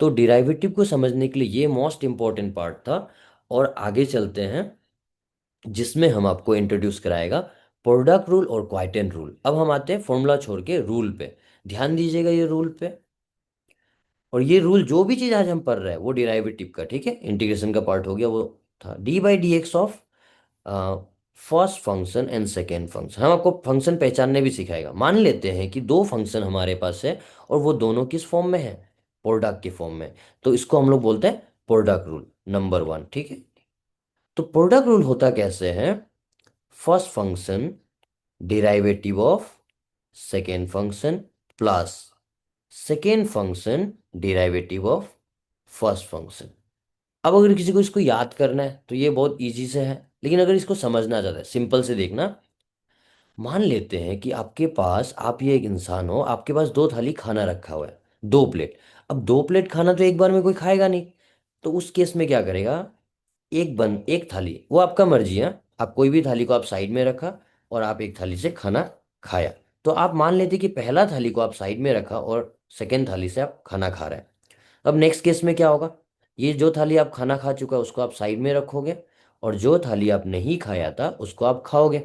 तो डिराइवेटिव को समझने के लिए ये मोस्ट इंपॉर्टेंट पार्ट था। और आगे चलते हैं, जिसमें हम आपको इंट्रोड्यूस कराएगा प्रोडक्ट रूल और क्वाइटेंट रूल। अब हम आते हैं फॉर्मूला छोड़ के रूल पे। ध्यान दीजिएगा ये रूल पे। और ये रूल, जो भी चीज़ आज हम पढ़ रहे हैं वो डिराइवेटिव का, ठीक है, इंटीग्रेशन का पार्ट हो गया, वो था D by D x of first function and second function. हम आपको फंक्शन पहचानने भी सिखाएगा। मान लेते हैं कि दो फंक्शन हमारे पास है, और वो दोनों किस फॉर्म में है, प्रोडक्ट के फॉर्म में। तो इसको हम लोग बोलते हैं प्रोडक्ट रूल नंबर वन। ठीक है, तो प्रोडक्ट रूल होता कैसे है, first function derivative of second function plus second function derivative of first function. अब अगर किसी को इसको याद करना है तो ये बहुत इजी से है, लेकिन अगर इसको समझना चाहता है, सिंपल से देखना। मान लेते हैं कि आपके पास, आप ये एक इंसान हो, आपके पास दो थाली खाना रखा हुआ है, दो प्लेट। अब दो प्लेट खाना तो एक बार में कोई खाएगा नहीं। तो उस केस में क्या करेगा, एक थाली, वो आपका मर्जी है, आप कोई भी थाली को आप साइड में रखा और आप एक थाली से खाना खाया। तो आप मान लेते कि पहला थाली को आप साइड में रखा और सेकेंड थाली से आप खाना खा रहे हैं। अब नेक्स्ट केस में क्या होगा, ये जो थाली आप खाना खा चुका है उसको आप साइड में रखोगे, और जो थाली आप नहीं खाया था उसको आप खाओगे।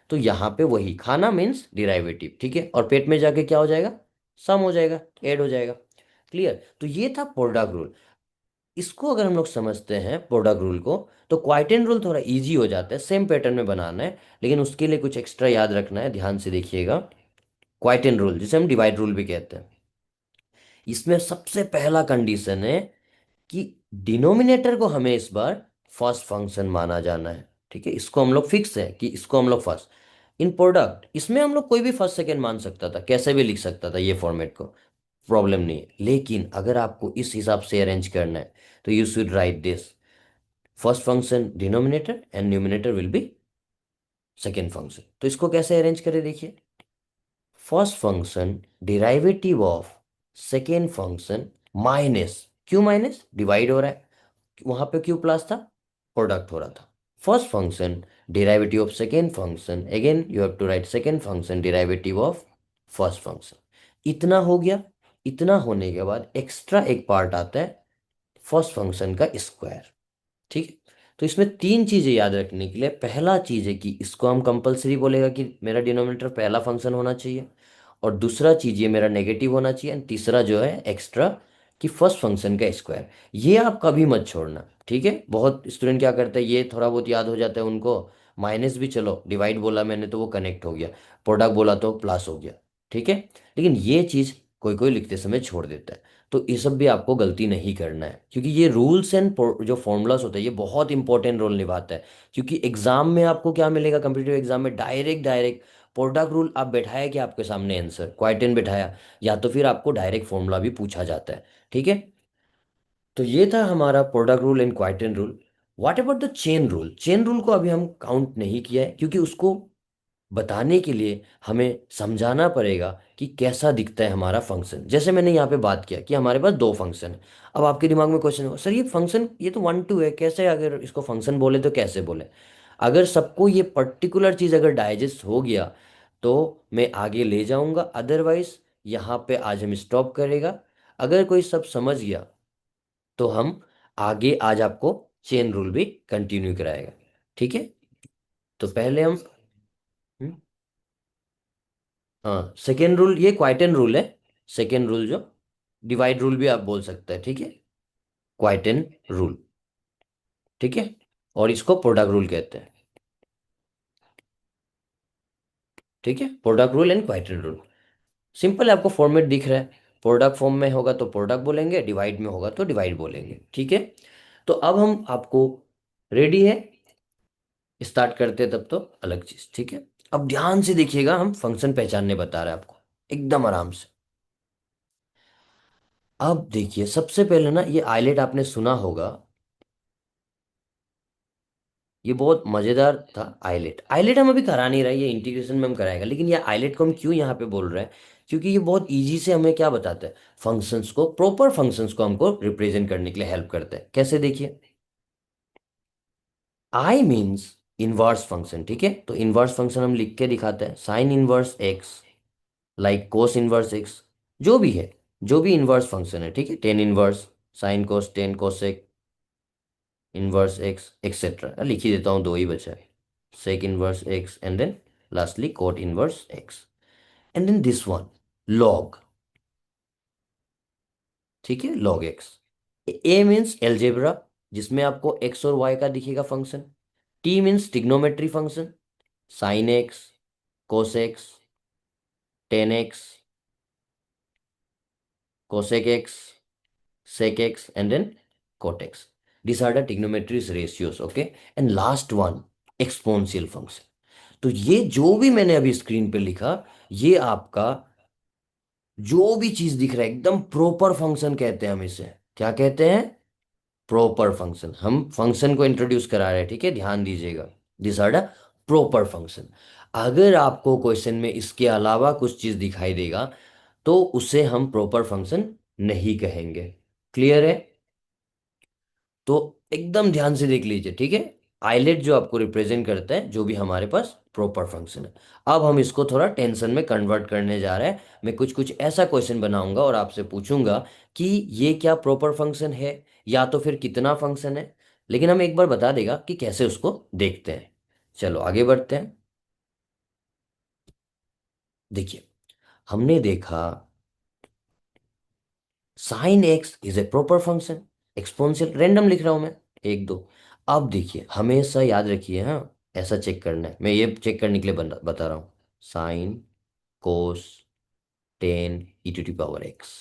तो यहाँ पे वही खाना मीन्स डिराइवेटिव, ठीक है, और पेट में जाके क्या हो जाएगा, सम हो जाएगा, ऐड हो जाएगा। क्लियर? तो ये था प्रोडक्ट रूल। इसको अगर हम लोग समझते हैं प्रोडक्ट रूल को, तो क्वाइटेंट रूल थोड़ा इजी हो जाता है, सेम पैटर्न में बनाना है, लेकिन उसके लिए कुछ एक्स्ट्रा याद रखना है, ध्यान से देखिएगा। क्वाइटेंट रूल, जिसे हम डिवाइड रूल भी कहते हैं, इसमें सबसे पहला कंडीशन है कि डिनोमिनेटर को हमें इस बार फर्स्ट फंक्शन माना जाना है। ठीक है, इसको हम लोग फिक्स है कि इसको हम लोग फर्स्ट, इन प्रोडक्ट इसमें हम लोग कोई भी फर्स्ट सेकेंड मान सकता था, कैसे भी लिख सकता था ये फॉर्मेट को, प्रॉब्लम नहीं है। लेकिन अगर आपको इस हिसाब से अरेंज करना है तो you should right this, first function denominator and numerator will be second function. तो इसको कैसे अरेंज करें, देखिए, first function derivative of second function minus, क्यों माइनस, डिवाइड हो रहा है, वहां पे क्यों प्लस था, प्रोडक्ट हो रहा था। First function derivative of second function, again you have to write second function derivative of first function. इतना हो गया। इतना होने के बाद एक्स्ट्रा एक पार्ट आता है, फर्स्ट फंक्शन का स्क्वायर। ठीक है, तो इसमें तीन चीजें याद रखने के लिए, पहला चीज है कि इसको हम कंपलसरी बोलेगा कि मेरा डिनोमिनेटर पहला फंक्शन होना चाहिए, और दूसरा चीज ये मेरा नेगेटिव होना चाहिए, एंड तीसरा जो है एक्स्ट्रा, कि फर्स्ट फंक्शन का स्क्वायर। ये आप कभी मत छोड़ना। ठीक है, बहुत स्टूडेंट क्या करते हैं, ये थोड़ा बहुत याद हो जाता है उनको, माइनस भी चलो, डिवाइड बोला मैंने तो वो कनेक्ट हो गया, प्रोडक्ट बोला तो प्लस हो गया। ठीक है, लेकिन ये चीज कोई कोई लिखते समय छोड़ देता है। तो ये सब भी आपको गलती नहीं करना है, क्योंकि ये रूल्स एंड जो फॉर्मूलाज होते हैं ये बहुत इंपॉर्टेंट रोल निभाता है। क्योंकि एग्जाम में आपको क्या मिलेगा, कंप्यूटर एग्जाम में डायरेक्ट डायरेक्ट प्रोडक्ट रूल आप बैठाया कि आपके सामने आंसर क्वाइटेंट बैठाया, या तो फिर आपको डायरेक्ट फॉर्मूला भी पूछा जाता है। ठीक है, तो ये था हमारा product rule and quieten rule. What about the chain rule? Chain rule को अभी हम काउंट नहीं किया है, क्योंकि उसको बताने के लिए हमें समझाना पड़ेगा कि कैसा दिखता है हमारा फंक्शन। जैसे मैंने यहाँ पे बात किया कि हमारे पास दो फंक्शन है। अब आपके दिमाग में क्वेश्चन होगा, सर ये फंक्शन, ये तो वन टू है, कैसे अगर इसको फंक्शन बोले तो कैसे बोले? अगर सबको ये पर्टिकुलर चीज़ अगर डाइजेस्ट हो गया तो मैं आगे ले जाऊंगा, अदरवाइज यहाँ पे आज हम स्टॉप करेगा। अगर कोई सब समझ गया तो हम आगे आज आपको चेन रूल भी कंटिन्यू कराएगा। ठीक है, तो पहले हम हम्म, हाँ, सेकेंड रूल ये क्वाइटन रूल है। सेकेंड रूल जो डिवाइड रूल भी आप बोल सकते हैं, ठीक है, क्वाइटन रूल। ठीक है, और इसको प्रोडक्ट रूल कहते हैं। ठीक है, product rule and quieten rule. Simple है, आपको फॉर्मेट दिख रहा है। प्रोडक्ट फॉर्म में होगा तो प्रोडक्ट बोलेंगे, डिवाइड में होगा तो डिवाइड बोलेंगे। ठीक है, तो अब हम आपको रेडी है, स्टार्ट करते हैं तब तो अलग चीज। ठीक है, अब ध्यान से देखिएगा, हम फंक्शन पहचानने बता रहे हैं आपको, एकदम आराम से। अब देखिए, सबसे पहले ना, ये आइलेट आपने सुना होगा, ये बहुत मजेदार था। आइलेट, आइलेट हम अभी करा नहीं रहे, ये इंटीग्रेशन में हम कराएगा। लेकिन ये आइलेट को हम क्यों यहाँ पे बोल रहे हैं? क्योंकि ये बहुत इजी से हमें क्या बताता है, फंक्शंस को, प्रॉपर फंक्शंस को हमको रिप्रेजेंट करने के लिए हेल्प करता है। कैसे, देखिए, आई मीन्स इनवर्स फंक्शन। ठीक है, तो इनवर्स फंक्शन हम लिख के दिखाते हैं, sine inverse x, like cos inverse x, जो भी है, जो भी इनवर्स फंक्शन है। ठीक है, tan inverse, sign cos ten cosec inverse x etcetera, लिख ही देता हूँ, दो ही बचा है, sec inverse x and then lastly cot inverse x, and then this one log। ठीक है, log x। a means algebra, जिसमें आपको x और y का दिखेगा function. t means trigonometry function, sine x, cos X, ten x, cosec x, sec x and then cot x। these are the trigonometry's ratios, okay? and last one, exponential function। तो ये जो भी मैंने अभी screen पे लिखा, ये आपका जो भी चीज दिख रहा है एकदम प्रॉपर फंक्शन कहते हैं हम इसे। क्या कहते हैं? Proper function. हम फंक्शन को इंट्रोड्यूस करा रहे हैं, ठीक है, ध्यान दीजिएगा। This are the proper function. अगर आपको क्वेश्चन में इसके अलावा कुछ चीज दिखाई देगा तो उसे हम प्रॉपर फंक्शन नहीं कहेंगे। क्लियर है? तो एकदम ध्यान से देख लीजिए, ठीक है। आइलेट जो आपको रिप्रेजेंट करता है जो भी हमारे पास प्रॉपर फंक्शन है। अब हम इसको थोड़ा टेंशन में कन्वर्ट करने जा रहे हैं। मैं कुछ कुछ ऐसा क्वेश्चन बनाऊंगा और आपसे पूछूंगा कि ये क्या प्रॉपर फंक्शन है, या तो फिर कितना फंक्शन है। लेकिन हम एक बार बता देगा कि कैसे उसको देखते हैं। चलो आगे बढ़ते हैं। देखिए, हमने देखा sine x is a proper function, exponential, random लिख रहा हूं मैं, एक दो। अब देखिए, हमेशा याद रखिए, हाँ, ऐसा चेक करना है, मैं ये चेक करने के लिए बता रहा हूँ। Sine cos tan E to the power X,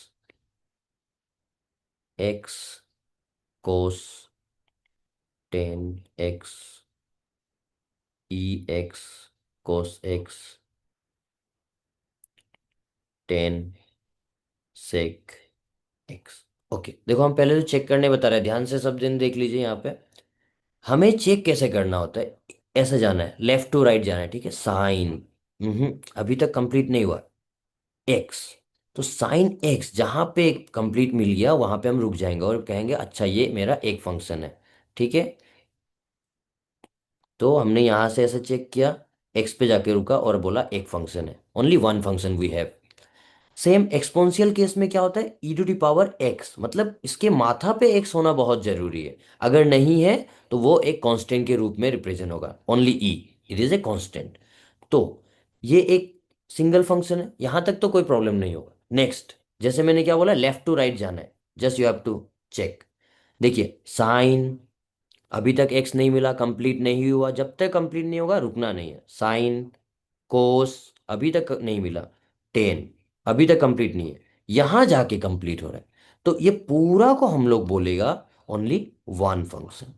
X cos ten X E X cos X tan sec X. Okay, देखो, हम पहले तो चेक करने बता रहे हैं, ध्यान से सब दिन देख लीजिए यहाँ पे। हमें चेक कैसे करना होता है, ऐसे जाना है, लेफ्ट टू राइट जाना है। ठीक है, साइन, अभी तक कंप्लीट नहीं हुआ, एक्स, तो साइन एक्स जहां पे कंप्लीट मिल गया वहां पे हम रुक जाएंगे और कहेंगे अच्छा ये मेरा एक फंक्शन है। ठीक है, तो हमने यहां से ऐसे चेक किया, एक्स पे जाके रुका और बोला एक फंक्शन है, only one function we have. Same exponential case में क्या होता है, E to the power X, मतलब इसके माथा पे एक्स होना बहुत जरूरी है। अगर नहीं है तो वो एक कांस्टेंट के रूप में रिप्रेजेंट होगा, only E, it is a constant. तो ये एक सिंगल फंक्शन है, यहां तक तो कोई प्रॉब्लम नहीं होगा। नेक्स्ट, जैसे मैंने क्या बोला, लेफ्ट टू राइट जाना है, just you have to check. देखिए, साइन, अभी तक एक्स नहीं मिला, कंप्लीट नहीं हुआ, जब तक कंप्लीट नहीं होगा रुकना नहीं है। साइन कोस, अभी तक नहीं मिला, टेन, अभी तक कंप्लीट नहीं है, यहां जाके कंप्लीट हो रहा है। तो ये पूरा को हम लोग बोलेगा ओनली वन फंक्शन।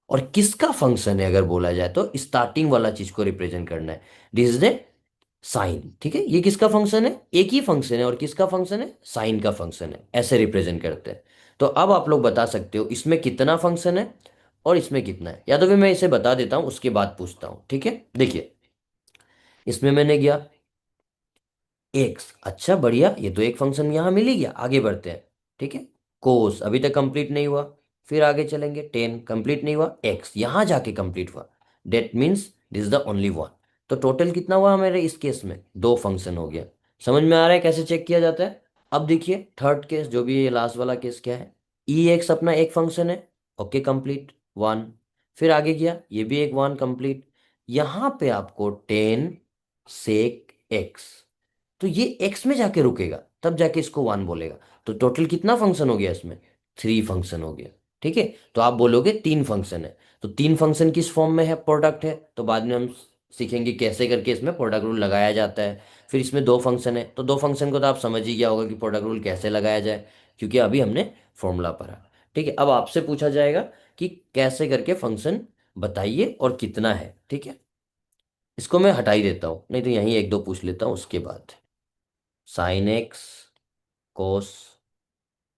और किसका फंक्शन है अगर बोला जाए तो स्टार्टिंग वाला चीज को रिप्रेजेंट करना है, दिस इज द साइन। ठीक है, ये किसका फंक्शन है, एक ही फंक्शन है, और किसका फंक्शन है, साइन का फंक्शन है, ऐसे रिप्रेजेंट करते हैं। तो अब आप लोग बता सकते हो इसमें कितना फंक्शन है और इसमें कितना है, या तो फिर मैं इसे बता देता हूँ उसके बाद पूछता हूँ, ठीक है। देखिए इसमें मैंने किया एक्स, अच्छा बढ़िया, ये तो एक फंक्शन यहाँ मिल ही गया, आगे बढ़ते हैं, ठीक है। कोस अभी तक कंप्लीट नहीं हुआ, फिर आगे चलेंगे, टेन कंप्लीट नहीं हुआ, एक्स यहाँ जाके कंप्लीट हुआ, that means this is the only one. तो टोटल कितना हुआ हमारे इस केस में, दो फंक्शन हो गया। समझ में आ रहा है कैसे चेक किया जाता है। अब देखिए थर्ड केस जो भी ये लास्ट वाला केस क्या है, ई एक्स अपना एक फंक्शन है, ओके कंप्लीट वन। फिर आगे गया ये भी एक वन कंप्लीट, यहाँ पे आपको टेन सेक एक्स, तो ये एक्स में जाके रुकेगा, तब जाके इसको वन बोलेगा। तो टोटल कितना फंक्शन हो गया इसमें, थ्री फंक्शन हो गया, ठीक है। तो आप बोलोगे तीन फंक्शन है, तो तीन फंक्शन किस फॉर्म में है, प्रोडक्ट है, तो बाद में हम सीखेंगे कैसे करके इसमें प्रोडक्ट रूल लगाया जाता है। फिर इसमें दो फंक्शन है, तो दो फंक्शन को तो आप समझ ही गया होगा कि प्रोडक्ट रूल कैसे लगाया जाए, क्योंकि अभी हमने फॉर्मूला पढ़ा, ठीक है। अब आपसे पूछा जाएगा कि कैसे करके फंक्शन बताइए और कितना है, ठीक है। इसको मैं हटा ही देता हूँ, नहीं तो यहीं एक दो पूछ लेता हूँ उसके बाद। Sine x cos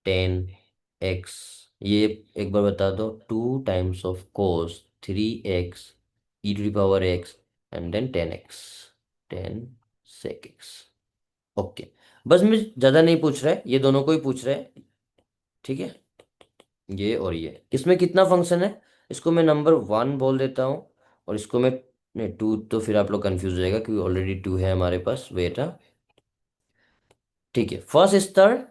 ten X, ये एक बार बता दो, two times of cos three X E to power X and then tan X, tan sec X, okay. बस मैं ज़्यादा नहीं पूछ रहा है, ये दोनों को ही पूछ रहे हैं, ठीक है। ये और ये इसमें कितना फंक्शन है, इसको मैं नंबर वन बोल देता हूँ, और इसको मैं नहीं टू, तो फिर आप लोग कंफ्यूज हो जाएगा क्योंकि ऑलरेडी टू है हमारे पास बेटा, ठीक है। फर्स्ट स्टार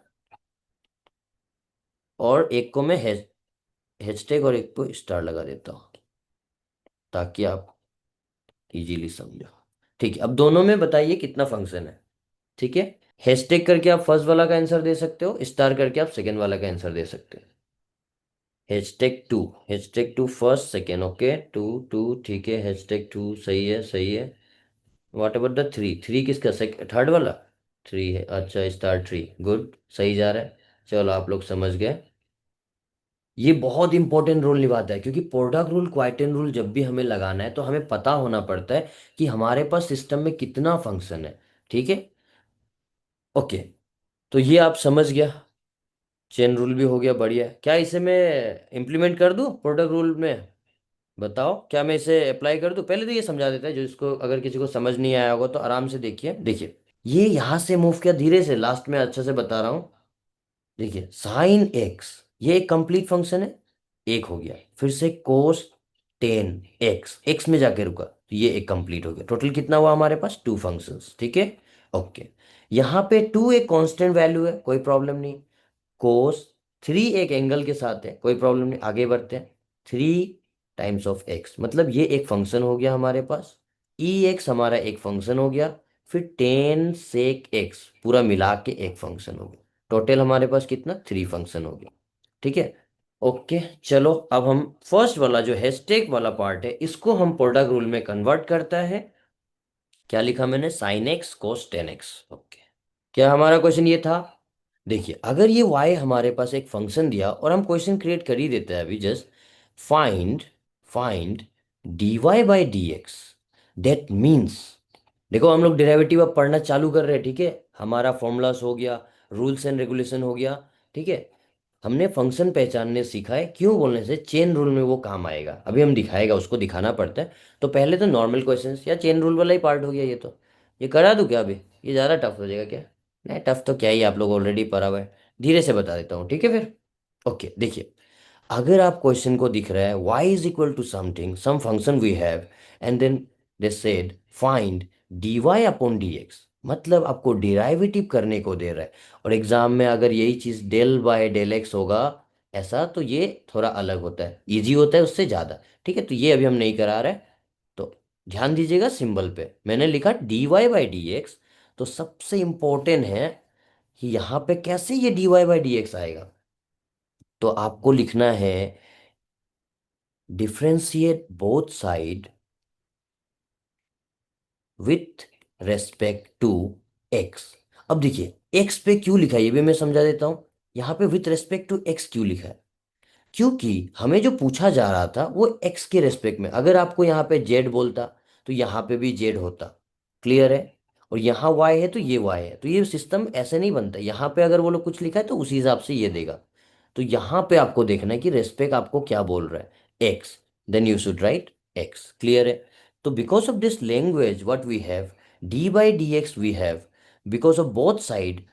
और एक को मैं हैशटैग और एक को स्टार लगा देता हूँ ताकि आप इजीली समझो, ठीक है। अब दोनों में बताइए कितना फंक्शन है, ठीक है। हैशटैग करके आप फर्स्ट वाला का आंसर दे सकते हो, स्टार करके आप सेकंड वाला का आंसर दे सकते हो। Hashtag two first second, okay two two, ठीक है, हैशटैग टू सही है सही है। What about the three, three किसका, थर्ड वाला थ्री है, अच्छा स्टार थ्री, गुड सही जा रहा है। चलो आप लोग समझ गए, ये बहुत इंपॉर्टेंट रोल निभाता है, क्योंकि प्रोडक्ट रूल क्वाइटेन रूल जब भी हमें लगाना है तो हमें पता होना पड़ता है कि हमारे पास सिस्टम में कितना फंक्शन है, ठीक है। ओके, तो ये आप समझ गया, चेन रूल भी हो गया, बढ़िया। क्या इसे मैं इम्प्लीमेंट कर दूं प्रोडक्ट रूल में, बताओ क्या मैं इसे अप्लाई कर दूं। पहले तो ये समझा देता है, जो इसको अगर किसी को समझ नहीं आया होगा तो आराम से देखिए, देखिए ये यहाँ से मूव किया धीरे से, लास्ट में अच्छे से बता रहा हूँ। देखिए साइन एक्स, ये एक कंप्लीट फंक्शन है, एक हो गया। फिर से कोस टेन एक्स, एक्स में जाके रुका, तो ये एक कंप्लीट हो गया। टोटल कितना हुआ हमारे पास, टू फंक्शंस, ठीक है। ओके, यहाँ पे टू एक कांस्टेंट वैल्यू है, कोई प्रॉब्लम नहीं। कोस थ्री एक एंगल के साथ है, कोई प्रॉब्लम नहीं, आगे बढ़ते हैं। थ्री टाइम्स ऑफ एक्स, मतलब ये एक फंक्शन हो गया हमारे पास। ई एक्स हमारा एक फंक्शन हो गया। फिर टेन सेक एक्स पूरा मिला के एक फंक्शन हो गया। टोटल हमारे पास कितना, थ्री फंक्शन हो गया, ठीक है। ओके, चलो अब हम फर्स्ट वाला जो हैशटैग वाला पार्ट है इसको हम प्रोडक्ट रूल में कन्वर्ट करता है। क्या लिखा मैंने, sine x cos ten x, okay. क्या हमारा क्वेश्चन ये था, देखिए अगर ये y हमारे पास एक फंक्शन दिया और हम क्वेश्चन क्रिएट कर ही देते हैं अभी just, find find dy by D x, that means, देखो हम लोग डेरिवेटिव अब पढ़ना चालू कर रहे हैं, ठीक है। हमारा फॉर्मूलास हो गया, रूल्स एंड रेगुलेशन हो गया, ठीक है। हमने फंक्शन पहचानने सीखा है, क्यों बोलने से चेन रूल में वो काम आएगा, अभी हम दिखाएगा, उसको दिखाना पड़ता है। तो पहले तो नॉर्मल क्वेश्चंस या चेन रूल वाला ही पार्ट हो गया ये तो, ये करा दूं क्या अभी, ये ज़्यादा टफ हो जाएगा क्या। नहीं टफ तो क्या ही, आप लोग ऑलरेडी पढ़ा हुआ है, धीरे से बता देता हूँ, ठीक है फिर। ओके देखिए, अगर आप क्वेश्चन को दिख रहा है y is equal to something some function we have, and then they said find dy upon dx, मतलब आपको डेरिवेटिव करने को दे रहा है। और एग्जाम में अगर यही चीज डेल बाय डेल एक्स होगा ऐसा, तो ये थोड़ा अलग होता है, इजी होता है उससे ज़्यादा, ठीक है। तो ये अभी हम नहीं करा रहे, तो ध्यान दीजिएगा सिंबल पे, मैंने लिखा dy बाई डी एक्स। तो सबसे इंपॉर्टेंट है कि यहाँ पे कैसे ये dy बाई डी एक्स आएगा, तो आपको लिखना है differentiate both side with respect to x. अब देखिए एक्स पे क्यों लिखा है ये भी मैं समझा देता हूं, यहाँ पे विथ रेस्पेक्ट टू एक्स क्यों लिखा है, क्योंकि हमें जो पूछा जा रहा था वो एक्स के रेस्पेक्ट में, अगर आपको यहाँ पे जेड बोलता तो यहाँ पे भी जेड होता, क्लियर है। और यहाँ वाई है तो ये वाई है, तो ये सिस्टम ऐसे नहीं बनता, यहाँ पे अगर वो लोग कुछ लिखा है तो उसी हिसाब से ये देगा। तो यहां पे आपको देखना है कि रेस्पेक्ट आपको क्या बोल रहा है, x, then you should write x. Clear है? तो because of this language what we have, d by D x we have, because of both side,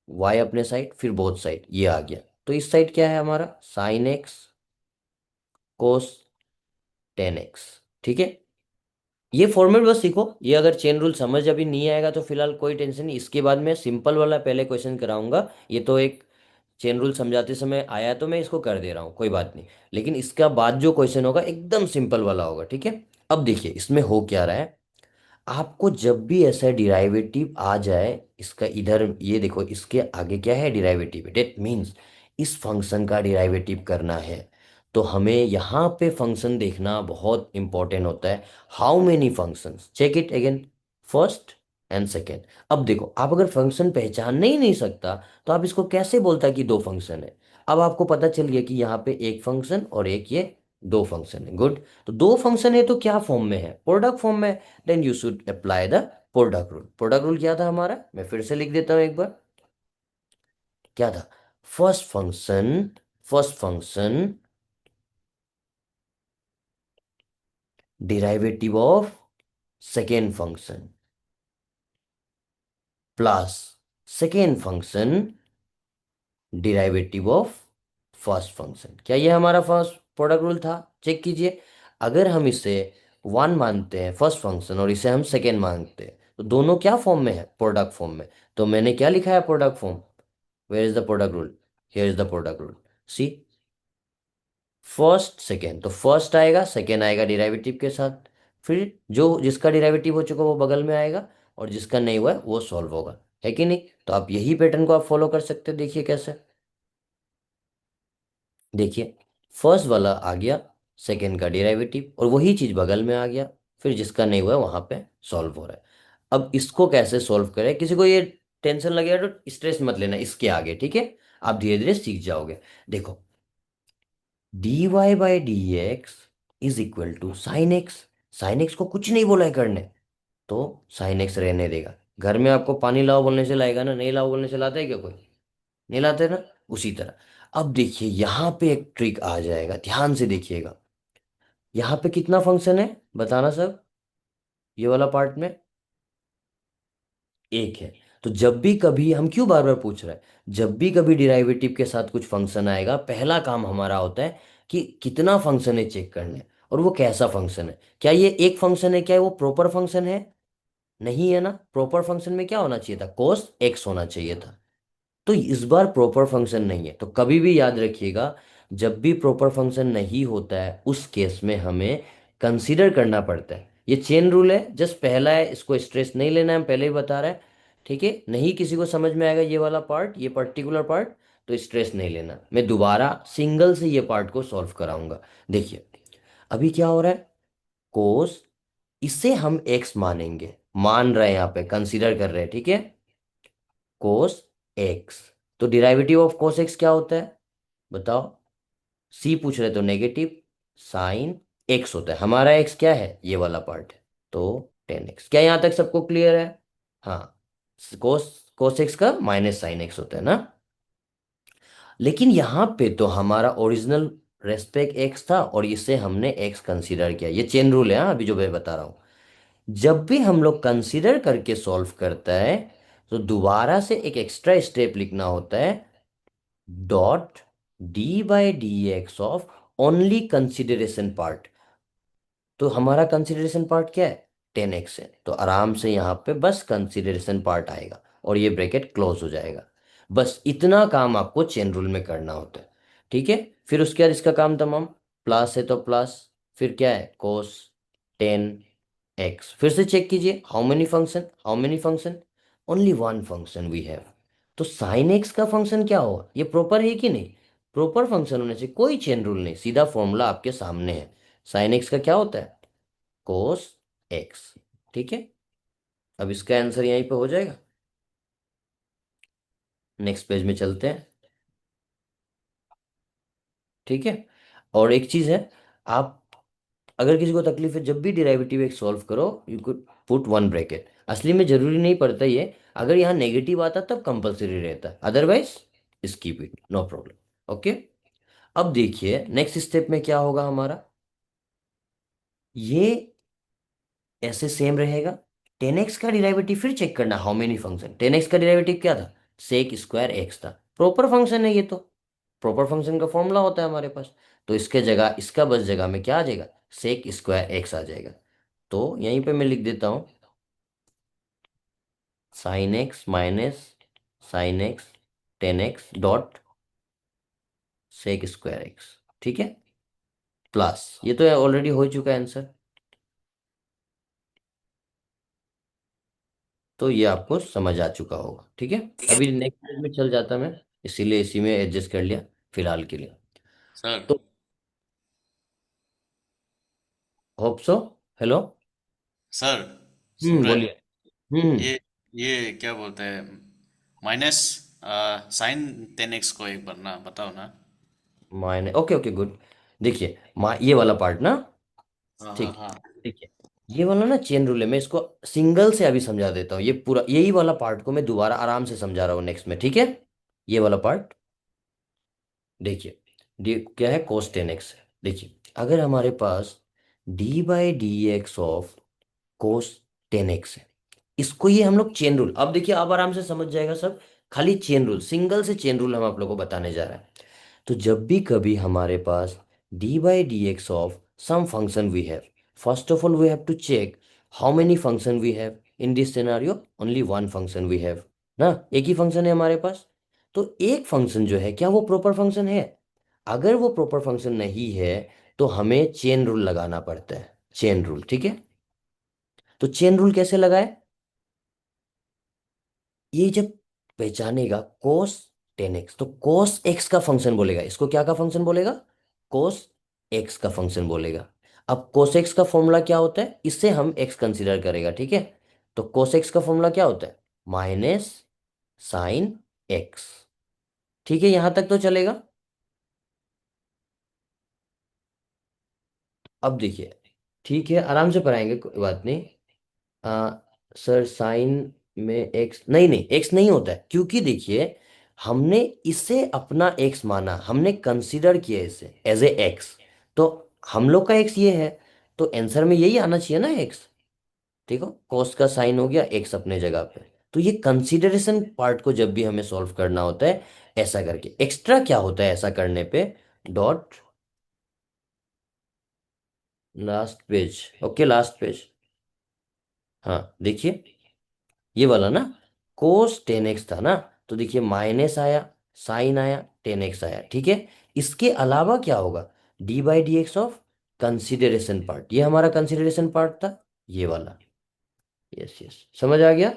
y अपने साइड फिर बोथ साइड ये आ गया। तो इस साइड क्या है हमारा, sine x cos ten x. ठीक है, ये फॉर्मेट बस सीखो। ये अगर चेन रूल समझ अभी नहीं आएगा तो फिलहाल कोई टेंशन नहीं, इसके बाद मैं सिंपल वाला पहले क्वेश्चन कराऊंगा। ये तो एक चेन रूल समझाते समय आया तो मैं इसको कर दे रहा हूँ, कोई बात नहीं। लेकिन इसका बाद जो क्वेश्चन होगा एकदम सिंपल वाला होगा। ठीक है, अब देखिए इसमें हो क्या रहा है। आपको जब भी ऐसा डिराइवेटिव आ जाए, इसका इधर ये देखो, इसके आगे क्या है, डिराइवेटिव। डेट मीन्स इस फंक्शन का डिराइवेटिव करना है, तो हमें यहाँ पे फंक्शन देखना बहुत इंपॉर्टेंट होता है। How many functions, check it again, first and second. अब देखो, आप अगर फंक्शन पहचानने ही नहीं सकता तो आप इसको कैसे बोलता कि दो फंक्शन है। अब आपको पता चल गया कि यहाँ पे एक फंक्शन और एक ये दो फंक्शन है। गुड। तो दो फंक्शन है तो क्या फॉर्म में है, प्रोडक्ट फॉर्म में। Then you should apply the product rule. Product rule क्या था हमारा, मैं फिर से लिख देता हूं एक बार। क्या था, first function derivative of second function plus second function derivative of first function. क्या ये हमारा फर्स्ट प्रोडक्ट रूल था? चेक कीजिए। अगर हम इसे वन मानते हैं फर्स्ट फंक्शन और इसे हम सेकेंड मानते हैं, तो दोनों क्या फॉर्म में है, प्रोडक्ट फॉर्म में। तो मैंने क्या लिखा है, product form. Where is the product rule, here is the product rule. See, first second, तो फर्स्ट आएगा सेकेंड आएगा डिराइवेटिव के साथ, फिर जो जिसका डिराइवेटिव हो चुका वो बगल में आएगा, और जिसका नहीं हुआ है वो सॉल्व होगा। है कि नहीं? तो आप यही पैटर्न को आप फॉलो कर सकते हैं। देखिए कैसे, देखिए फर्स्ट वाला आ गया, सेकेंड का डिराइवेटिव, और वही चीज बगल में आ गया, फिर जिसका नहीं हुआ है वहां पे सॉल्व हो रहा है। अब इसको कैसे सॉल्व करें, किसी को ये टेंशन लगेगा तो स्ट्रेस मत लेना इसके आगे। ठीक है, आप धीरे धीरे सीख जाओगे। देखो, d y by D x is equal to sine x. Sine x को कुछ नहीं बोला है करने, तो साइन एक्स रहने देगा। घर में आपको पानी लाओ बोलने से लाएगा ना, नहीं लाओ बोलने से लाता है क्या कोई? नहीं लाते ना। उसी तरह अब देखिए यहाँ पे एक ट्रिक आ जाएगा, ध्यान से देखिएगा। यहाँ पे कितना फंक्शन है बताना सब, ये वाला पार्ट में एक है। तो जब भी कभी हम क्यों बार बार पूछ रहे हैं, जब भी कभी डिराइवेटिव के साथ कुछ फंक्शन आएगा, पहला काम हमारा होता है कि कितना फंक्शन है चेक करने, और वो कैसा फंक्शन है। क्या ये एक फंक्शन है, क्या वो प्रॉपर फंक्शन है? नहीं है ना। प्रॉपर फंक्शन में क्या होना चाहिए था, कोस एक्स होना चाहिए था। तो इस बार प्रॉपर फंक्शन नहीं है, तो कभी भी याद रखिएगा, जब भी प्रॉपर फंक्शन नहीं होता है उस केस में हमें कंसीडर करना पड़ता है। ये चेन रूल है, जस्ट पहला है, इसको स्ट्रेस नहीं लेना है, हम पहले ही बता रहे हैं। ठीक है, नहीं किसी को समझ में आएगा ये वाला पार्ट, ये पर्टिकुलर पार्ट, तो स्ट्रेस नहीं लेना, मैं दोबारा सिंगल से ये पार्ट को सॉल्व कराऊंगा। देखिए अभी क्या हो रहा है, कोस, इसे हम एक्स मानेंगे, मान रहे हैं यहाँ पे, कंसीडर कर रहे हैं। ठीक है, कोस एक्स, तो डिराइवेटिव ऑफ कोस एक्स क्या होता है बताओ? सी पूछ रहे तो नेगेटिव साइन एक्स होता है। हमारा एक्स क्या है, ये वाला पार्ट है, तो टेन एक्स। क्या यहाँ तक सबको क्लियर है? हाँ, कोस कोस एक्स का माइनस साइन एक्स होता है ना। लेकिन यहाँ पे तो हमारा ओरिजिनल रेस्पेक्ट एक्स था, और इसे हमने एक्स कंसीडर किया। ये चेन रूल है, हाँ, अभी जो मैं बता रहा हूँ। जब भी हम लोग कंसीडर करके सॉल्व करता है, तो दोबारा से एक एक्स्ट्रा स्टेप लिखना होता है, dot D by D x of only consideration part. तो हमारा कंसिडरेशन पार्ट क्या है, टेन एक्स है, तो आराम से यहाँ पे बस कंसिडरेशन पार्ट आएगा और ये ब्रैकेट क्लोज हो जाएगा। बस इतना काम आपको चेन रूल में करना होता है। ठीक है, फिर उसके बाद इसका काम तमाम, प्लस है तो प्लस, फिर क्या है, कोस टेन एक्स। फिर से चेक कीजिए, how many function, how many function, only one function we have. तो साइन एक्स का फंक्शन क्या होगा, ये प्रॉपर है कि नहीं? प्रॉपर फंक्शन होने से कोई चेन रूल नहीं, सीधा फॉर्मूला आपके सामने है। साइन एक्स का क्या होता है, कोस एक्स। ठीक है, अब इसका आंसर यहीं पे हो जाएगा। नेक्स्ट पेज में चलते हैं। ठीक है, और एक चीज है, आप अगर किसी को तकलीफ है, जब भी डेरिवेटिव एक सॉल्व करो, you could put one bracket. असली में जरूरी नहीं पड़ता ये, अगर यहाँ नेगेटिव आता तब कंपलसरी रहता, otherwise skip it, no problem. Okay, अब देखिए नेक्स्ट स्टेप में क्या होगा हमारा। ये ऐसे सेम रहेगा। 10x का डिराइवेटिव फिर चेक करना, हाउ मेनी फंक्शन। 10x का डिराइवेटिव क्या था, सेक स्क्वायर एक्स था। प्रॉपर फंक्शन है ये तो, प्रॉपर फंक्शन का फॉर्मूला होता है हमारे पास। तो इसके जगह, इसका बस जगह में क्या आ जाएगा, सेक स्क्वायर एक्स आ जाएगा। तो यहीं पे मैं लिख देता हूँ sine x minus sine x 10x dot sec square x. ठीक है, प्लस ये तो ऑलरेडी हो चुका है आंसर। तो ये आपको समझ आ चुका होगा। ठीक है, अभी नेक्स्ट पेज में चल जाता मैं, इसीलिए इसी में एडजस्ट कर लिया फिलहाल के लिए। सर। तो होप सो। हेलो। सर सुन रहे हैं? बोलिए। हम्म। ये ये क्या बोलते हैं, माइनस साइन 10x को एक बार ना बताओ ना। Minus, okay okay good. देखिए ये वाला पार्ट ना, हाँ हाँ ठीक है। हाँ। देखिए ये वाला ना चेन रूल है, मैं इसको सिंगल से अभी समझा देता हूँ। ये पूरा यही वाला पार्ट को मैं दोबारा आराम से समझा रहा हूँ नेक्स्ट में, ठीक है। ये वाला पार्ट देखिए, डी क्या है, कोस 10x है। देखिए अगर हमारे पास d/dx ऑफ कोस 10x है, इसको ये हम लोग चेन रूल, अब देखिए अब आराम से समझ जाएगा सब। खाली चेन रूल, सिंगल से चेन रूल हम आप लोगों को बताने जा रहे हैं। तो जब भी कभी हमारे पास d/dx of some function we have, first of all we have to check how many function we have. In this scenario only one function we have ना, एक ही फंक्शन है हमारे पास। तो एक फंक्शन जो है, क्या वो प्रॉपर फंक्शन है? अगर वो प्रॉपर फंक्शन नहीं है तो हमें चेन रूल लगाना पड़ता है, चेन रूल, ठीक है। तो चेन रूल कैसे लगाए, ये जब पहचानेगा कोस 10x, तो कोस एक्स का फंक्शन बोलेगा इसको, क्या का फंक्शन बोलेगा, कोस एक्स का फंक्शन बोलेगा। अब कोस एक्स का फॉर्मूला क्या होता है, इससे हम एक्स कंसीडर करेगा, ठीक है। तो कोस एक्स का फॉर्मूला क्या होता है, माइनस साइन एक्स। ठीक है, यहां तक तो चलेगा। अब देखिए, ठीक है आराम से पढ़ाएंगे, कोई बात नहीं। आ, सर साइन में एक्स, नहीं नहीं एक्स नहीं होता है, क्योंकि देखिए हमने इसे अपना एक्स माना, हमने कंसीडर किया इसे एज ए एक्स। तो हम लोग का एक्स ये है, तो आंसर में यही आना चाहिए ना एक्स। ठीक हो, कॉस का साइन हो गया, एक्स अपने जगह पे। तो ये कंसीडरेशन पार्ट को जब भी हमें सॉल्व करना होता है, ऐसा करके। एक्स्ट्रा क्या होता है ऐसा करने पे, dot last page, okay last page. हाँ देखिए, ये वाला ना कोस 10x था ना, तो देखिए माइनस आया, साइन आया, 10x आया, ठीक है। इसके अलावा क्या होगा, d/dx ऑफ कंसिडरेशन पार्ट, ये हमारा कंसिडरेशन पार्ट था, ये वाला। यस यस, समझ आ गया।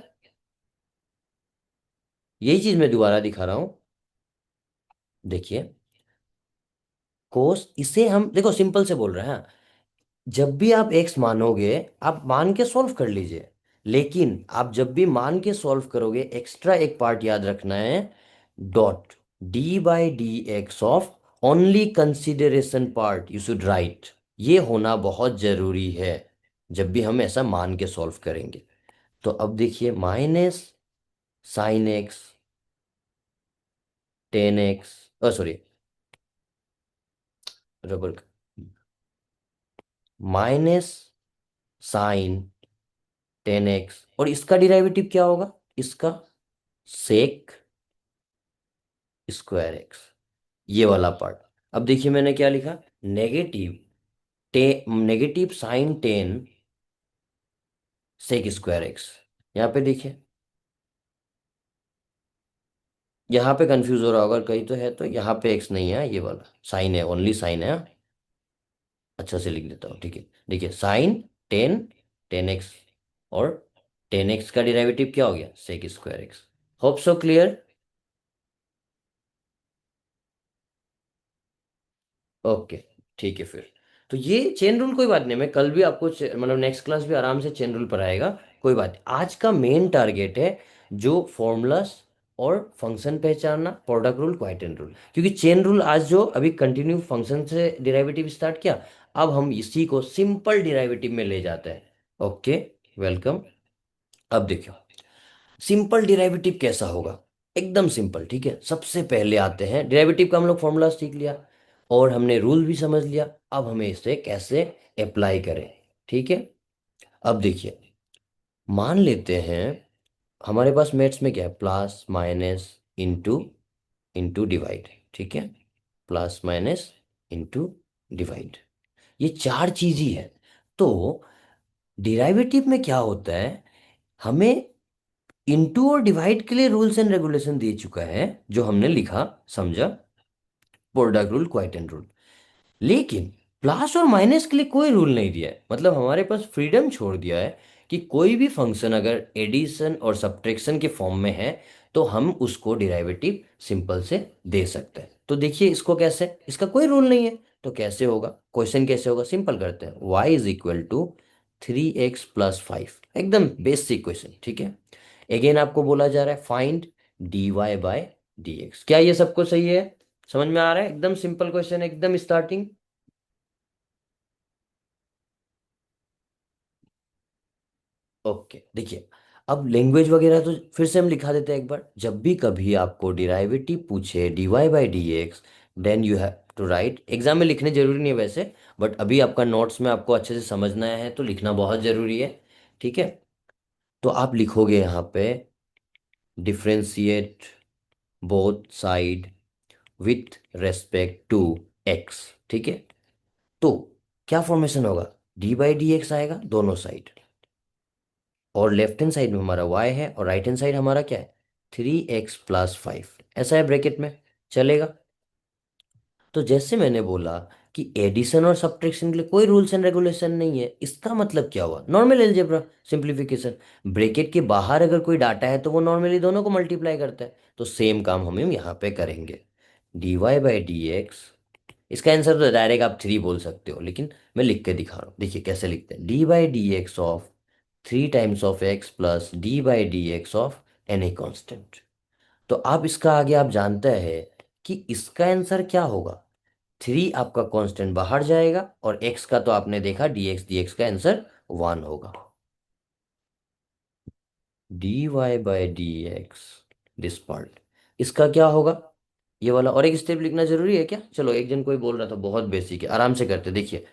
यही चीज मैं दोबारा दिखा रहा हूं, देखिए। कोस, इसे हम देखो सिंपल से बोल रहे हैं, जब भी आप एक्स मानोगे आप मान के सॉल्व कर लीजिए। लेकिन आप जब भी मान के सॉल्व करोगे, एक्स्ट्रा एक पार्ट याद रखना है, dot d/dx of only consideration part you should right. ये होना बहुत जरूरी है जब भी हम ऐसा मान के सॉल्व करेंगे। तो अब देखिए minus sine x 10x, sorry, rubber, minus sine 10x, और इसका डिराइवेटिव क्या होगा, इसका सेक स्क्वायर एक्स, ये वाला पार्ट। अब देखिए मैंने क्या लिखा, negative negative sine 10 sec square x. यहाँ पे देखिए, यहाँ पे कंफ्यूज हो रहा होगा कहीं, तो है तो यहाँ पे एक्स नहीं है, ये वाला साइन है, ओनली साइन है। अच्छा से लिख देता हूँ, ठीक है। देखिए साइन 10, 10x, और 10x का डिराइवेटिव क्या हो गया, sec square x. Hope so clear. Okay, ठीक है फिर। तो ये चेन रूल कोई बात नहीं, मैं कल भी आपको मतलब नेक्स्ट क्लास भी आराम से चेन रूल पढ़ाएगा, कोई बात नहीं। आज का मेन टारगेट है जो फॉर्मूलास और फंक्शन पहचानना, प्रोडक्ट रूल, क्वाड्रेंट रूल। क्योंकि चेन रूल आज जो अभी कंटिन्यू फंक्शन से डिराइवेटिव स्टार्ट किया, अब हम इसी को सिंपल डिराइवेटिव में ले जाते हैं। Okay, welcome. अब देखो सिंपल डिराइवेटिव कैसा होगा, एकदम सिंपल, ठीक है। सबसे पहले आते हैं डेरिवेटिव का, हम लोग फॉर्मूला सीख लिया और हमने रूल भी समझ लिया। अब हमें इसे कैसे अप्लाई करें, ठीक है। अब देखिए, मान लेते हैं हमारे पास मैथ्स में क्या है, plus minus into into divide, ठीक है। प्लस माइनस इंटू डिवाइड, ये चार चीज ही है। तो डिराइवेटिव में क्या होता है, हमें इंटू और डिवाइड के लिए रूल्स एंड रेगुलेशन दे चुका है, जो हमने लिखा, समझा, प्रोडक्ट रूल, क्वाइटेंट रूल। लेकिन प्लस और माइनस के लिए कोई रूल नहीं दिया है, मतलब हमारे पास फ्रीडम छोड़ दिया है कि कोई भी फंक्शन अगर एडिशन और सब्ट्रैक्शन के फॉर्म में है तो हम उसको डिराइवेटिव सिंपल से दे सकते हैं। तो देखिए इसको कैसे, इसका कोई रूल नहीं है तो कैसे होगा, क्वेश्चन कैसे होगा, सिंपल करते हैं। y is equal to 3x+5, एकदम बेसिक क्वेश्चन, ठीक है। अगेन आपको बोला जा रहा है फाइंड dy/dx, क्या ये सबको सही है, समझ में आ रहा है, एकदम सिंपल क्वेश्चन, एकदम स्टार्टिंग। ओके देखिए, अब लैंग्वेज वगैरह तो फिर से हम लिखा देते हैं एक बार। जब भी कभी आपको डिराइवेटिव पूछे dy/dx, then you have to write, exam में लिखने जरूरी नहीं है वैसे, बट अभी आपका नोट्स में आपको अच्छे से समझना है तो लिखना बहुत जरूरी है, ठीक है। तो आप लिखोगे यहाँ पे differentiate both side with respect to x, ठीक है। तो क्या फॉर्मेशन होगा, dy/dx आएगा दोनों साइड, और लेफ्ट हैंड साइड में हमारा y है और राइट हैंड साइड हमारा क्या है, 3x+5, ऐसा है ब्रैकेट में, चलेगा। तो जैसे मैंने बोला कि एडिशन और सब्ट्रैक्शन के लिए कोई रूल्स एंड रेगुलेशन नहीं है, इसका मतलब क्या हुआ, नॉर्मल अलजेब्रा सिंप्लीफिकेशन। ब्रैकेट के बाहर अगर कोई डाटा है तो वो नॉर्मली दोनों को मल्टीप्लाई करता है, तो सेम काम हम यहाँ पे करेंगे। dy/dx, इसका आंसर तो डायरेक्ट आप 3 बोल सकते हो, लेकिन मैं लिख के दिखा रहा हूँ, देखिए कैसे लिखते हैं। dy/dx of 3 times of x plus dy/dx of any constant. तो आप इसका आगे आप जानते हैं कि इसका आंसर क्या होगा, 3 आपका कांस्टेंट बाहर जाएगा और x का तो आपने देखा, dx का आंसर 1 होगा। dy/dx दिस पार्ट, इसका क्या होगा, ये वाला। और एक स्टेप लिखना जरूरी है क्या, चलो एक जन कोई बोल रहा था, बहुत बेसिक है, आराम से करते, देखिए।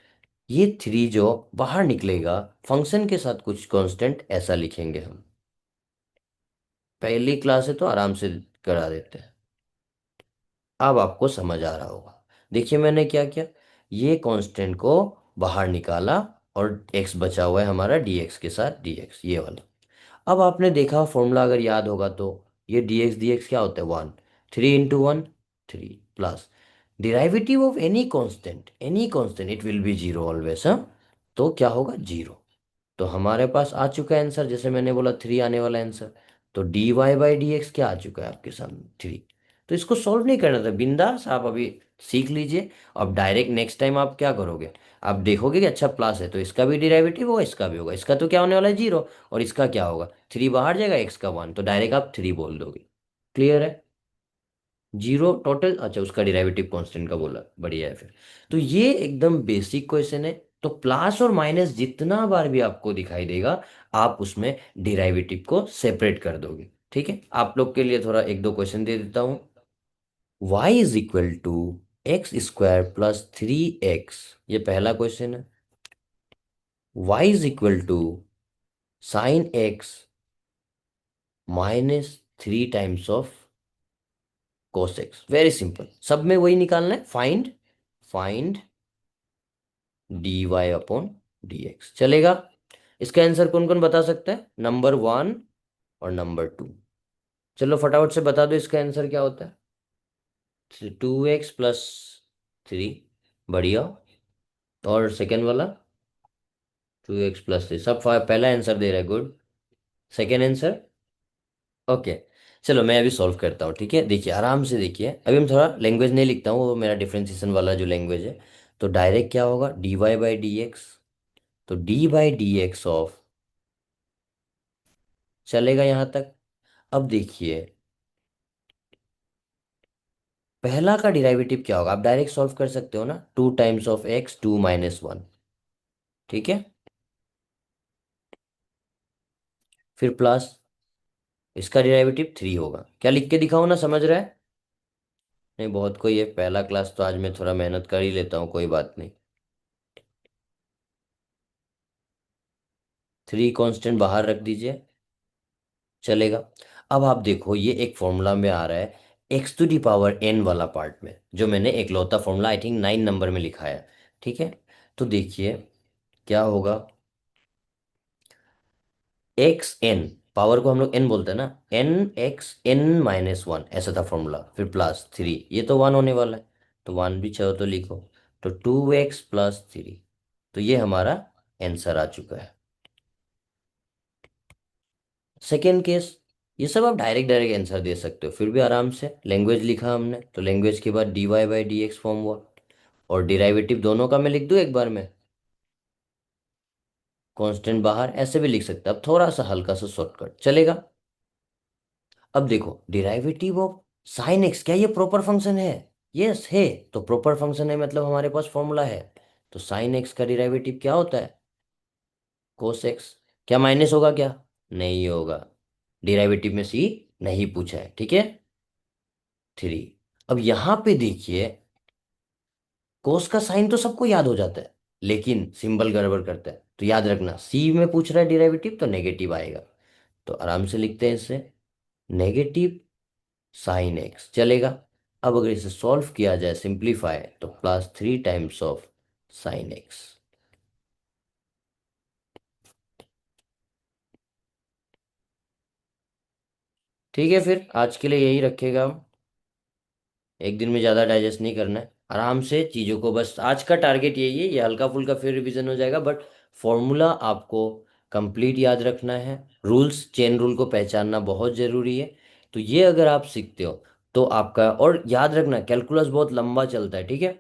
ये 3 जो बाहर निकलेगा, फंक्शन के साथ कुछ कांस्टेंट ऐसा लिखेंगे हम, पहली क्लास है तो आराम से करा देते हैं। अब आपको समझ आ रहा होगा, देखिए मैंने क्या किया, ये कांस्टेंट को बाहर निकाला और x बचा हुआ है हमारा dx के साथ, dx ये वाला। अब आपने देखा फॉर्मूला अगर याद होगा तो, ये dx क्या होता है, 1, 3 × 1 3 plus derivative of any constant it will be zero always, हाँ। तो क्या होगा, जीरो। तो हमारे पास आ चुका है आंसर, जैसे मैंने बोला 3 आने वाला आंसर। तो dy/dx क्या आ चुका है आपके सामने, 3। तो इसको सॉल्व नहीं करना था, बिंदास आप अभी सीख लीजिए। अब डायरेक्ट नेक्स्ट टाइम आप क्या करोगे, आप देखोगे कि अच्छा प्लस है तो इसका भी डिराइवेटिव होगा, इसका भी होगा, इसका तो क्या होने वाला है, जीरो, और इसका क्या होगा, 3 बाहर जाएगा, x का 1, तो डायरेक्ट आप 3 बोल दोगे। क्लियर है, जीरो टोटल, अच्छा उसका डिराइवेटिव कांस्टेंट का बोला, बढ़िया है फिर। तो ये एकदम बेसिक क्वेश्चन है। तो प्लस और माइनस जितना बार भी आपको दिखाई देगा, आप उसमें डिराइवेटिव को सेपरेट कर दोगे, ठीक है। आप लोग के लिए थोड़ा एक दो क्वेश्चन दे देता हूँ। y is equal to x² + 3x, ये पहला क्वेश्चन है। y is equal to sine x -3 times of cos x, very simple, सब में वही निकालना है, फाइंड dy/dx, चलेगा। इसका आंसर कौन कौन बता सकता है, नंबर 1 और नंबर 2, चलो फटाफट से बता दो इसका आंसर क्या होता है, 2x+3, बढ़िया। और सेकेंड वाला 2x+3, सब पहला आंसर दे रहा है, गुड। Second answer, okay. चलो मैं अभी सॉल्व करता हूँ, ठीक है। देखिए आराम से देखिए, अभी हम थोड़ा लैंग्वेज नहीं लिखता हूँ, वो मेरा डिफ्रेंसिएशन वाला जो लैंग्वेज है। तो डायरेक्ट क्या होगा, dy/dx, तो dy/dx ऑफ, चलेगा यहाँ तक। अब देखिए पहला का डिराइवेटिव क्या होगा, आप डायरेक्ट सॉल्व कर सकते हो ना, 2 टाइम्स ऑफ x, 2 - 1, ठीक है। फिर प्लस इसका डेरिवेटिव 3 होगा। क्या लिख के दिखाऊं ना, समझ रहा है? नहीं, बहुत कोई है, पहला क्लास तो आज मैं थोड़ा मेहनत कर ही लेता हूँ, कोई बात नहीं। 3 कांस्टेंट बाहर रख दीजिए, चलेगा। अब आप देखो, ये एक फॉर्मूला में आ रहा है x⁴n वाला पार्ट में, जो मैंने एकलौता फॉर्मूला आई थिंक 9 नंबर में लिखा है। ठीक है, तो देखिए क्या होगा। xn, पावर को हम लोग n बोलते हैं ना, n(x(n-1), ऐसा था फॉर्मूला, फिर +3, ये तो 1 होने वाला है, तो 1 भी चाहो तो लिखो। तो 2x+3, तो ये हमारा आंसर आ चुका है। सेकेंड केस, ये सब आप डायरेक्ट डायरेक्ट आंसर दे सकते हो, फिर भी आराम से लैंग्वेज लिखा हमने, तो लैंग्वेज के बाद dy/dx फॉर्म हुआ, और डिराइवेटिव दोनों का मैं लिख दूं एक बार में, कांस्टेंट बाहर, ऐसे भी लिख सकते हैं। अब थोड़ा सा हल्का सा शॉर्टकट चलेगा। अब देखो, डिराइवेटिव ऑफ साइन एक्स, क्या ये प्रॉपर फंक्शन है? यस है। तो प्रॉपर फंक्शन है मतलब हमारे पास फॉर्मूला है। तो साइन एक्स का डिराइवेटिव क्या होता है? Cos x. क्या माइनस होगा क्या? नहीं होगा, डिराइवेटिव में सी नहीं पूछा है, ठीक है। 3। अब यहां पे देखिए, कोस का साइन तो सबको याद हो जाता है, लेकिन सिंबल गड़बड़ करता है, तो याद रखना, सी में पूछ रहा है डिराइवेटिव तो नेगेटिव आएगा। तो आराम से लिखते हैं इसे, नेगेटिव साइन एक्स, चलेगा। अब अगर इसे सॉल्व किया जाए, सिंप्लीफाई, तो +3 ऑफ साइन एक्स। ठीक है, फिर आज के लिए यही रखेगा हम, एक दिन में ज़्यादा डाइजेस्ट नहीं करना है, आराम से चीज़ों को, बस आज का टारगेट यही है, ये हल्का फुल्का फिर रिवीजन हो जाएगा, बट फॉर्मूला आपको कंप्लीट याद रखना है। रूल्स, चेन रूल को पहचानना बहुत ज़रूरी है। तो ये अगर आप सीखते हो तो आपका, और याद रखना कैलकुलस बहुत लंबा चलता है, ठीक है।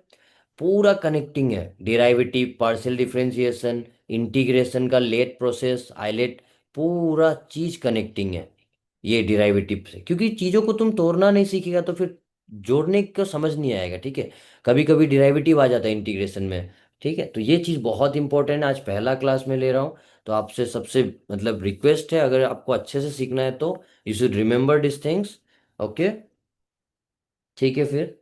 पूरा कनेक्टिंग है, डेरिवेटिव, पार्शियल डिफरेंशिएशन, इंटीग्रेशन का लेट प्रोसेस, आइलेट, पूरा चीज कनेक्टिंग है ये डेरिवेटिव से, क्योंकि चीजों को तुम तोड़ना नहीं सीखेगा तो फिर जोड़ने को समझ नहीं आएगा, ठीक है। कभी कभी डेरिवेटिव आ जाता है इंटीग्रेशन में, ठीक है। तो ये चीज बहुत इंपॉर्टेंट है, आज पहला क्लास में ले रहा हूँ। तो आपसे सबसे मतलब रिक्वेस्ट है, अगर आपको अच्छे से सीखना है तो you should remember this things. Okay, ठीक है फिर।